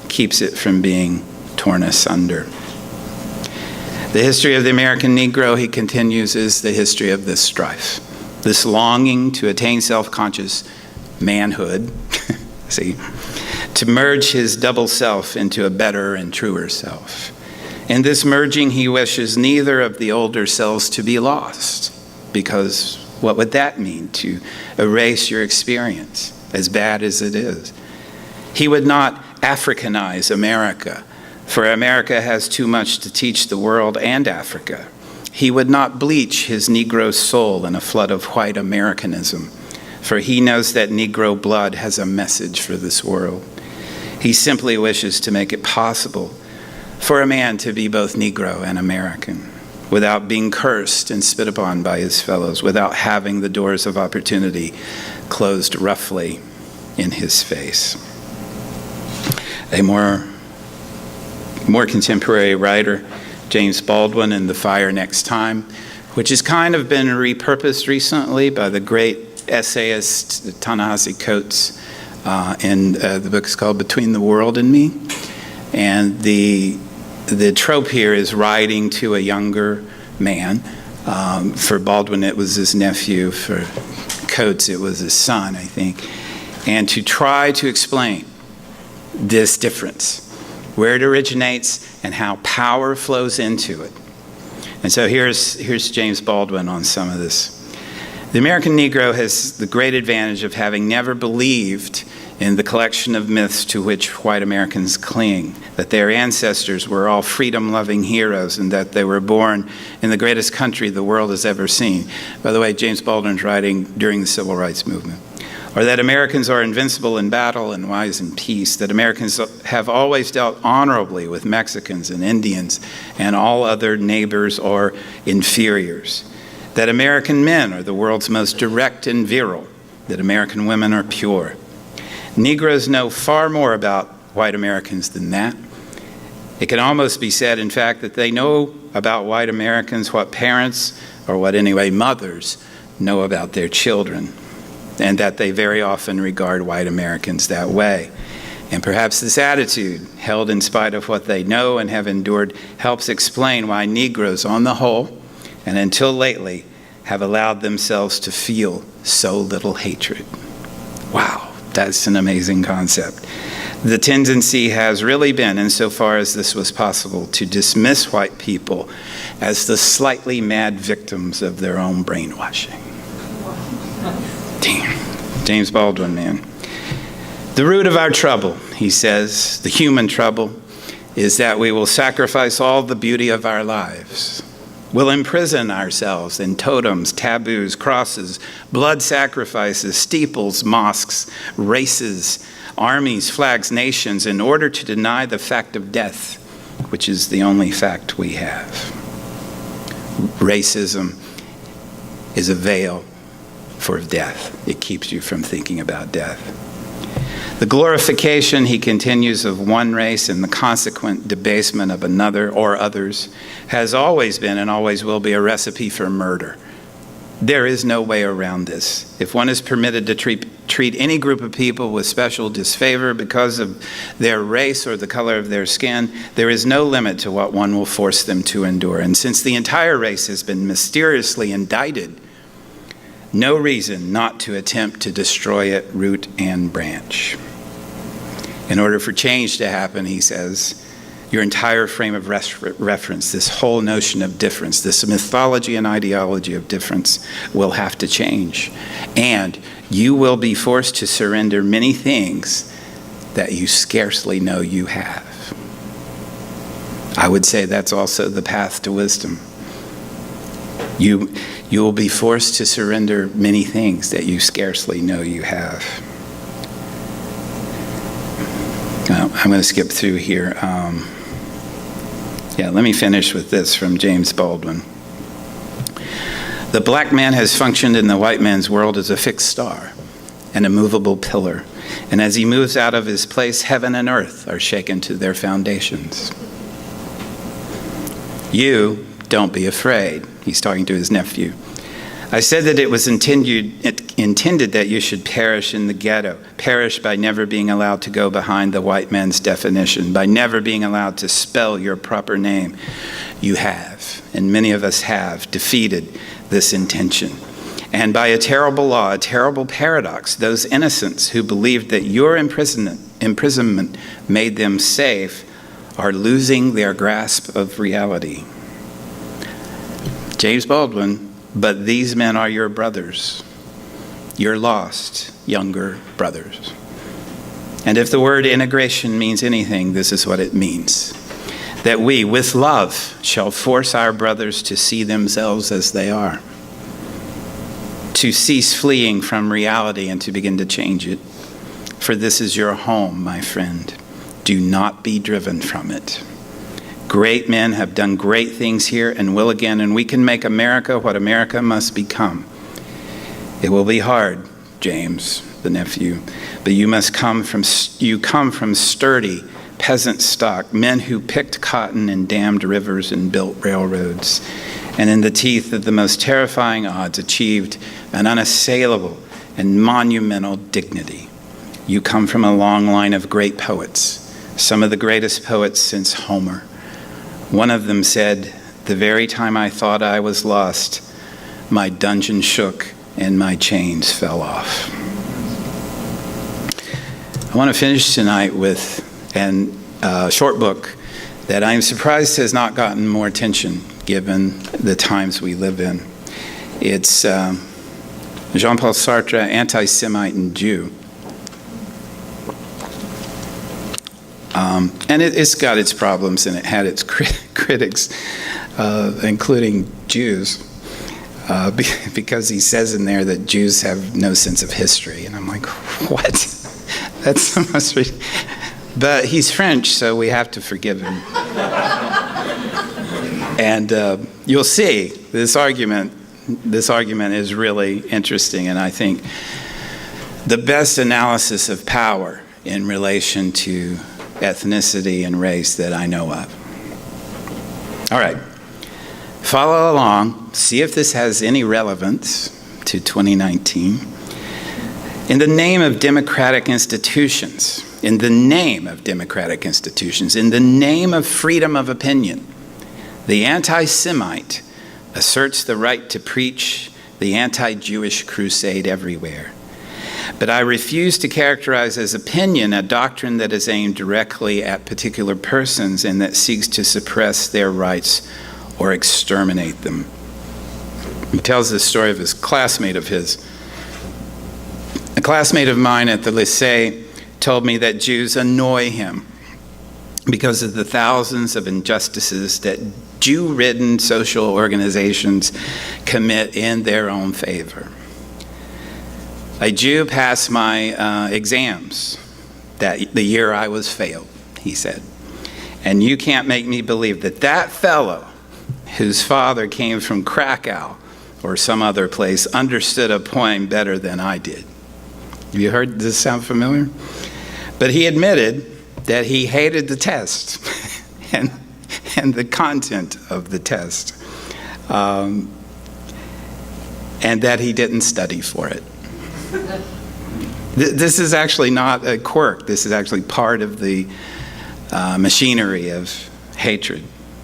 keeps it from being torn asunder. The history of the American Negro, he continues, is the history of this strife, this longing to attain self-conscious manhood, to merge his double self into a better and truer self. In this merging, he wishes neither of the older selves to be lost, because what would that mean, to erase your experience, as bad as it is? He would not Africanize America, for America has too much to teach the world and Africa. He would not bleach his Negro soul in a flood of white Americanism, for he knows that Negro blood has a message for this world. He simply wishes to make it possible for a man to be both Negro and American, without being cursed and spit upon by his fellows, without having the doors of opportunity closed roughly in his face. A more contemporary writer, James Baldwin, in The Fire Next Time, which has kind of been repurposed recently by the great essayist Ta-Nehisi Coates, and the book is called Between the World and Me. And the trope here is writing to a younger man. For Baldwin, it was his nephew. For Coates, it was his son, I think. And to try to explain this difference, where it originates and how power flows into it. And so here's James Baldwin on some of this. The American Negro has the great advantage of having never believed in the collection of myths to which white Americans cling, that their ancestors were all freedom-loving heroes and that they were born in the greatest country the world has ever seen. By the way, James Baldwin's writing during the Civil Rights Movement. Or that Americans are invincible in battle and wise in peace, that Americans have always dealt honorably with Mexicans and Indians and all other neighbors or inferiors, that American men are the world's most direct and virile, that American women are pure. Negroes know far more about white Americans than that. It can almost be said, in fact, that they know about white Americans what parents, or what anyway mothers, know about their children, and that they very often regard white Americans that way. And perhaps this attitude, held in spite of what they know and have endured, helps explain why Negroes, on the whole, and until lately, have allowed themselves to feel so little hatred. Wow, that's an amazing concept. The tendency has really been, insofar as this was possible, to dismiss white people as the slightly mad victims of their own brainwashing. Damn. James Baldwin, man. The root of our trouble, he says, the human trouble, is that we will sacrifice all the beauty of our lives. We'll imprison ourselves in totems, taboos, crosses, blood sacrifices, steeples, mosques, races, armies, flags, nations, in order to deny the fact of death, which is the only fact we have. Racism is a veil for death. It keeps you from thinking about death. The glorification, he continues, of one race and the consequent debasement of another or others has always been and always will be a recipe for murder. There is no way around this. If one is permitted to treat any group of people with special disfavor because of their race or the color of their skin, there is no limit to what one will force them to endure. And since the entire race has been mysteriously indicted, no reason not to attempt to destroy it root and branch. In order for change to happen, he says, your entire frame of reference, this whole notion of difference, this mythology and ideology of difference will have to change. And you will be forced to surrender many things that you scarcely know you have. I would say that's also the path to wisdom. You will be forced to surrender many things that you scarcely know you have. I'm going to skip through here. Let me finish with this from James Baldwin. The black man has functioned in the white man's world as a fixed star, an immovable pillar. And as he moves out of his place, heaven and earth are shaken to their foundations. You don't be afraid. He's talking to his nephew. I said that it was intended that you should perish in the ghetto, perish by never being allowed to go behind the white man's definition, by never being allowed to spell your proper name. You have, and many of us have, defeated this intention. And by a terrible law, a terrible paradox, those innocents who believed that your imprisonment made them safe are losing their grasp of reality. James Baldwin, but these men are your brothers, your lost younger brothers. And if the word integration means anything, this is what it means. That we, with love, shall force our brothers to see themselves as they are, to cease fleeing from reality and to begin to change it. For this is your home, my friend. Do not be driven from it. Great men have done great things here and will again, and we can make America what America must become. It will be hard, James, the nephew, but you come from sturdy peasant stock, men who picked cotton and dammed rivers and built railroads, and in the teeth of the most terrifying odds achieved an unassailable and monumental dignity. You come from a long line of great poets, some of the greatest poets since Homer. One of them said, "The very time I thought I was lost, my dungeon shook and my chains fell off." I want to finish tonight with a short book that I'm surprised has not gotten more attention given the times we live in. It's JeanPaul Sartre, Anti-Semite and Jew. And it's got its problems, and it had its critics, including Jews, because he says in there that Jews have no sense of history. And I'm like, what? That's the most... But he's French, so we have to forgive him. And you'll see, this argument is really interesting, and I think the best analysis of power in relation to ethnicity and race that I know of. All right, follow along, see if this has any relevance to 2019. In the name of democratic institutions, in the name of freedom of opinion, the anti-Semite asserts the right to preach the anti-Jewish crusade everywhere. But I refuse to characterize as opinion a doctrine that is aimed directly at particular persons and that seeks to suppress their rights or exterminate them. He tells the story of his classmate of his. A classmate of mine at the lycée told me that Jews annoy him because of the thousands of injustices that Jew-ridden social organizations commit in their own favor. A Jew passed my exams the year I was failed, he said. And you can't make me believe that that fellow, whose father came from Krakow or some other place, understood a poem better than I did. Have you heard this sound familiar? But he admitted that he hated the test and the content of the test, and that he didn't study for it. This is actually not a quirk. This is actually part of the machinery of hatred.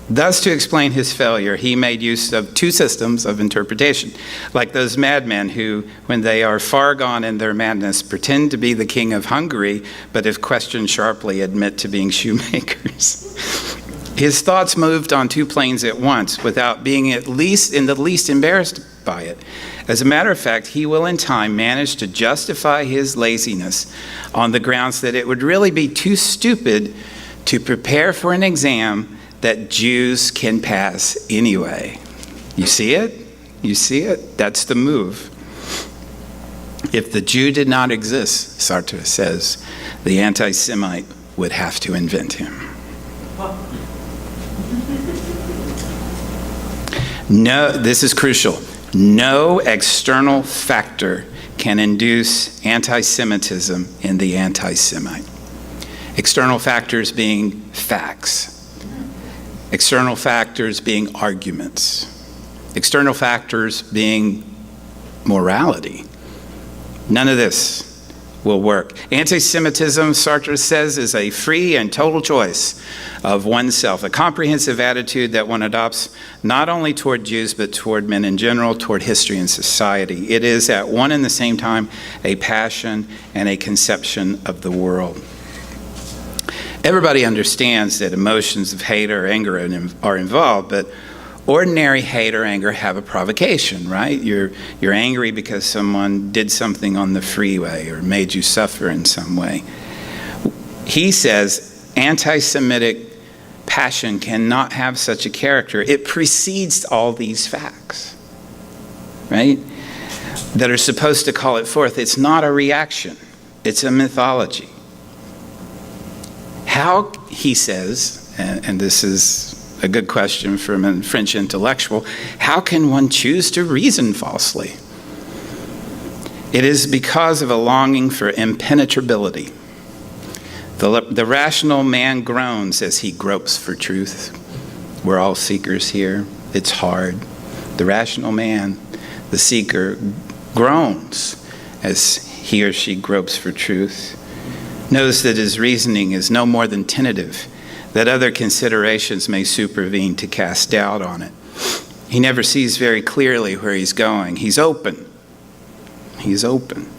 Thus, to explain his failure, he made use of two systems of interpretation, like those madmen who, when they are far gone in their madness, pretend to be the king of Hungary, but if questioned sharply, admit to being shoemakers. His thoughts moved on two planes at once without being in the least embarrassed by it. As a matter of fact, he will in time manage to justify his laziness on the grounds that it would really be too stupid to prepare for an exam that Jews can pass anyway. You see it? You see it? That's the move. If the Jew did not exist, Sartre says, the anti-Semite would have to invent him. No, this is crucial. No external factor can induce anti-Semitism in the anti-Semite. External factors being facts. External factors being arguments. External factors being morality. None of this will work. Anti-Semitism, Sartre says, is a free and total choice of oneself, a comprehensive attitude that one adopts not only toward Jews, but toward men in general, toward history and society. It is at one and the same time a passion and a conception of the world. Everybody understands that emotions of hate or anger are involved, but ordinary hate or anger have a provocation, right? You're angry because someone did something on the freeway or made you suffer in some way. He says anti-Semitic passion cannot have such a character. It precedes all these facts, right? That are supposed to call it forth. It's not a reaction. It's a mythology. How, he says, and this is a good question from a French intellectual, how can one choose to reason falsely? It is because of a longing for impenetrability. The rational man groans as he gropes for truth. We're all seekers here. It's hard. The rational man, the seeker, groans as he or she gropes for truth. knows that his reasoning is no more than tentative, that other considerations may supervene to cast doubt on it. He never sees very clearly where he's going. He's open. He's open.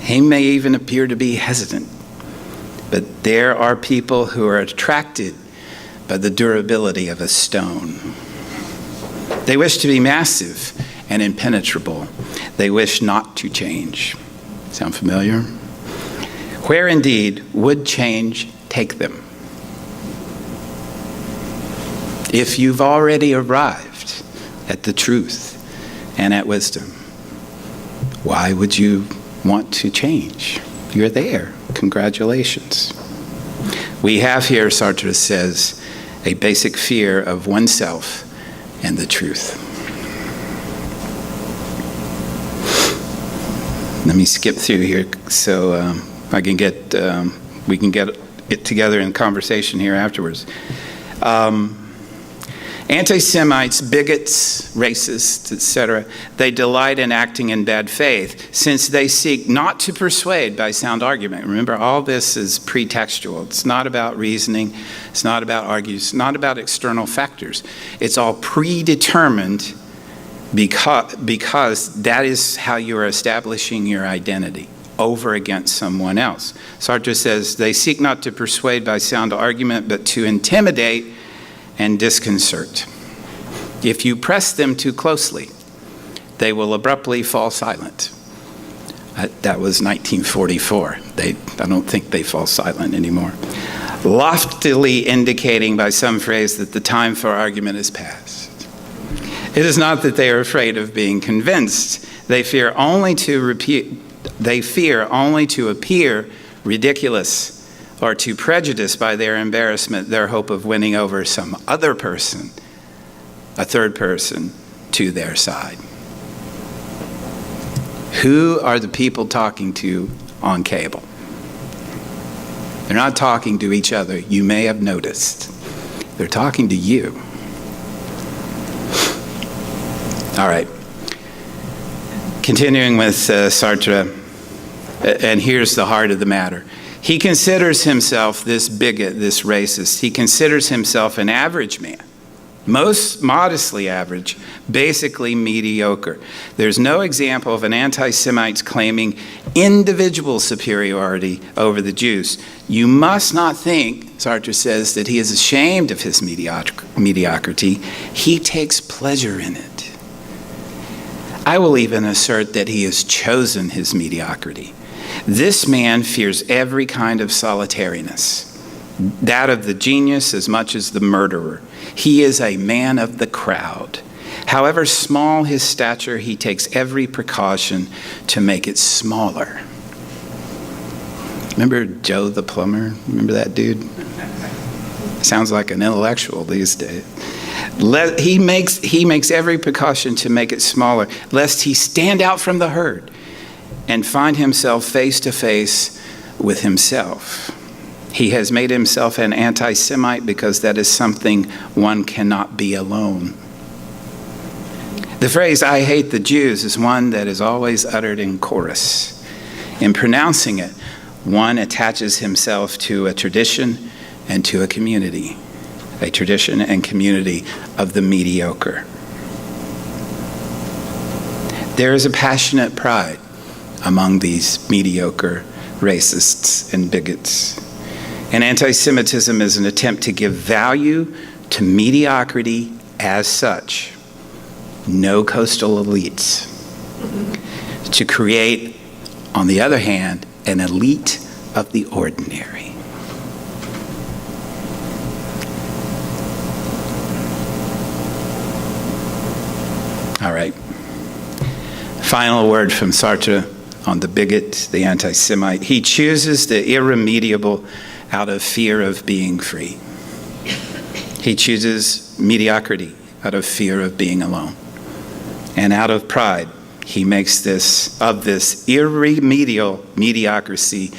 He may even appear to be hesitant. But there are people who are attracted by the durability of a stone. They wish to be massive and impenetrable. They wish not to change. Sound familiar? Where indeed would change take them? If you've already arrived at the truth and at wisdom, why would you want to change? You're there. Congratulations. We have here, Sartre says, a basic fear of oneself and the truth. Let me skip through here so we can get it together in conversation here afterwards. Anti-Semites, bigots, racists, etc., they delight in acting in bad faith, since they seek not to persuade by sound argument. Remember, all this is pretextual. It's not about reasoning. It's not about arguing. It's not about external factors. It's all predetermined because that is how you are establishing your identity over against someone else. Sartre says, they seek not to persuade by sound argument, but to intimidate and disconcert. If you press them too closely, they will abruptly fall silent. That was 1944. I don't think they fall silent anymore. Loftily indicating by some phrase that the time for argument is past. It is not that they are afraid of being convinced. They fear only to appear ridiculous, or to prejudice by their embarrassment their hope of winning over some other person, a third person, to their side. Who are the people talking to on cable? They're not talking to each other. You may have noticed. They're talking to you. All right. Continuing with Sartre, and here's the heart of the matter. He considers himself this bigot, this racist. He considers himself an average man, most modestly average, basically mediocre. There's no example of an anti-Semite claiming individual superiority over the Jews. You must not think, Sartre says, that he is ashamed of his mediocrity. He takes pleasure in it. I will even assert that he has chosen his mediocrity. This man fears every kind of solitariness, that of the genius as much as the murderer. He is a man of the crowd. However small his stature, he takes every precaution to make it smaller. Remember Joe the plumber? Remember that dude? Sounds like an intellectual these days. He makes every precaution to make it smaller, lest he stand out from the herd and find himself face to face with himself. He has made himself an anti-Semite because that is something one cannot be alone. The phrase, "I hate the Jews," is one that is always uttered in chorus. In pronouncing it, one attaches himself to a tradition and to a community and community of the mediocre. There is a passionate pride among these mediocre racists and bigots. And anti-Semitism is an attempt to give value to mediocrity as such. No coastal elites. To create, on the other hand, an elite of the ordinary. All right. Final word from Sartre on the bigot, the anti-Semite. He chooses the irremediable out of fear of being free. He chooses mediocrity out of fear of being alone. And out of pride, he makes this irremediable mediocrity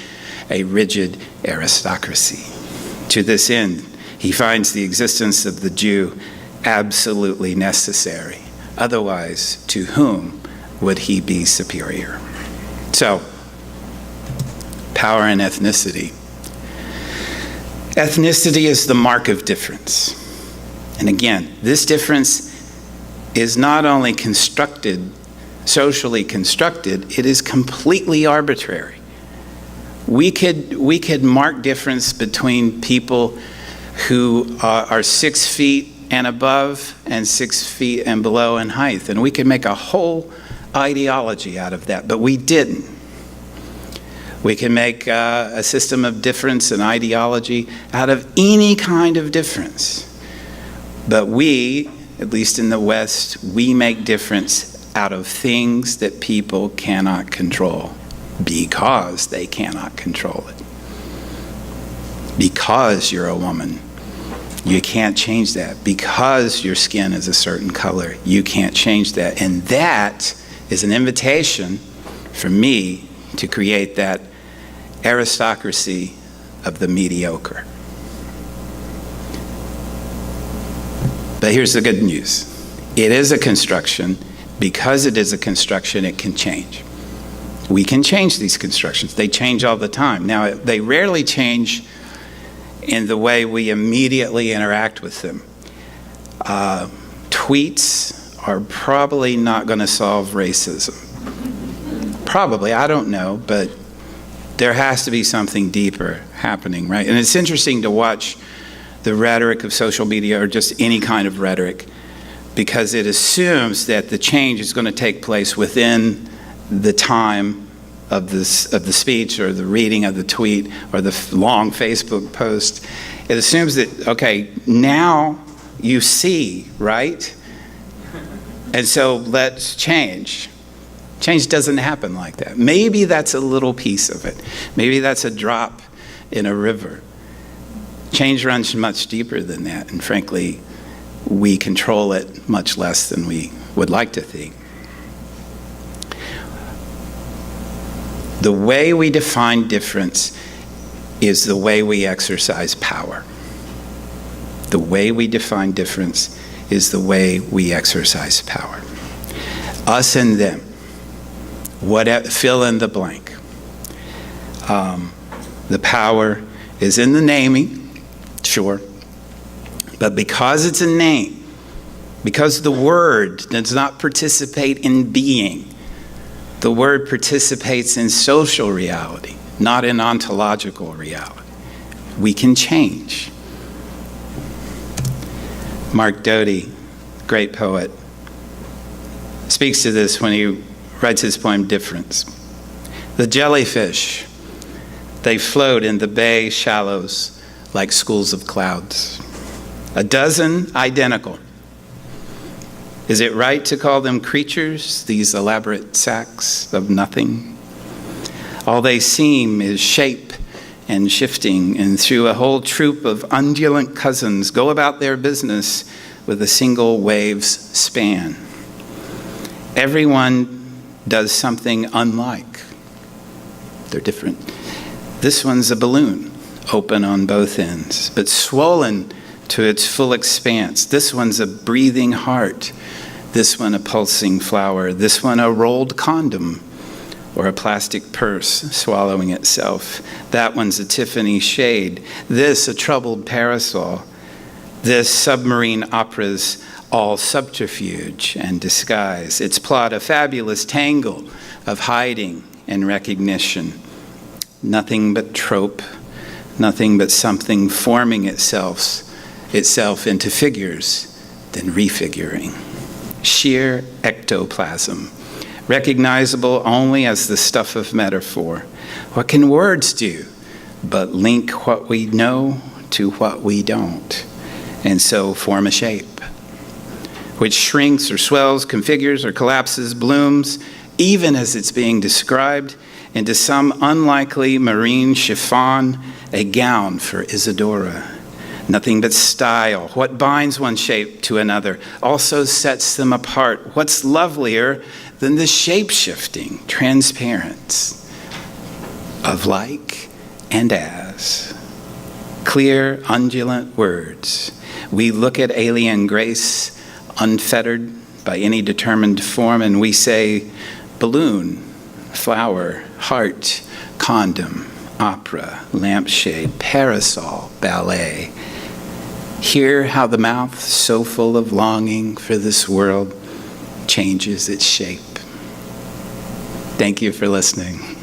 a rigid aristocracy. To this end, he finds the existence of the Jew absolutely necessary. Otherwise, to whom would he be superior? So, Power and ethnicity. Ethnicity is the mark of difference. And again, this difference is not only constructed, socially constructed, it is completely arbitrary. We could mark difference between people who are 6 feet and above and 6 feet and below in height, and we could make a whole ideology out of that, but we didn't. We can make a system of difference and ideology out of any kind of difference. But we, at least in the West, we make difference out of things that people cannot control because they cannot control it. Because you're a woman, you can't change that. Because your skin is a certain color, you can't change that. And that is an invitation for me to create that aristocracy of the mediocre. But here's the good news. It is a construction. Because it is a construction, it can change. We can change these constructions. They change all the time. Now, they rarely change in the way we immediately interact with them. Tweets are probably not going to solve racism. Probably, I don't know, but there has to be something deeper happening, right? And it's interesting to watch the rhetoric of social media, or just any kind of rhetoric, because it assumes that the change is going to take place within the time of the speech or the reading of the tweet or the long Facebook post. It assumes that, okay, now you see, right? And so let's change. Change doesn't happen like that. Maybe that's a little piece of it. Maybe that's a drop in a river. Change runs much deeper than that, and frankly, we control it much less than we would like to think. The way we define difference is the way we exercise power. The way we define difference is the way we exercise power. Us and them. Fill in the blank. The power is in the naming, sure. But because it's a name, because the word does not participate in being, the word participates in social reality, not in ontological reality. We can change. Mark Doty, great poet, speaks to this when he writes his poem Difference. The jellyfish, they float in the bay shallows like schools of clouds. A dozen identical. Is it right to call them creatures, these elaborate sacks of nothing? All they seem is shape and shifting, and through a whole troop of undulant cousins go about their business with a single wave's span. Everyone does something unlike. They're different. This one's a balloon, open on both ends, but swollen to its full expanse. This one's a breathing heart. This one a pulsing flower. This one a rolled condom or a plastic purse swallowing itself. That one's a Tiffany shade. This a troubled parasol. This submarine opera's all subterfuge and disguise. Its plot a fabulous tangle of hiding and recognition. Nothing but trope, nothing but something forming itself into figures, then refiguring. Sheer ectoplasm, recognizable only as the stuff of metaphor. What can words do but link what we know to what we don't, and so form a shape, which shrinks or swells, configures or collapses, blooms, even as it's being described, into some unlikely marine chiffon, a gown for Isadora. Nothing but style. What binds one shape to another also sets them apart. What's lovelier than the shape-shifting transparence of like and as? Clear, undulant words. We look at alien grace, unfettered by any determined form, and we say balloon, flower, heart, condom, opera, lampshade, parasol, ballet. Hear how the mouth, so full of longing for this world, changes its shape. Thank you for listening.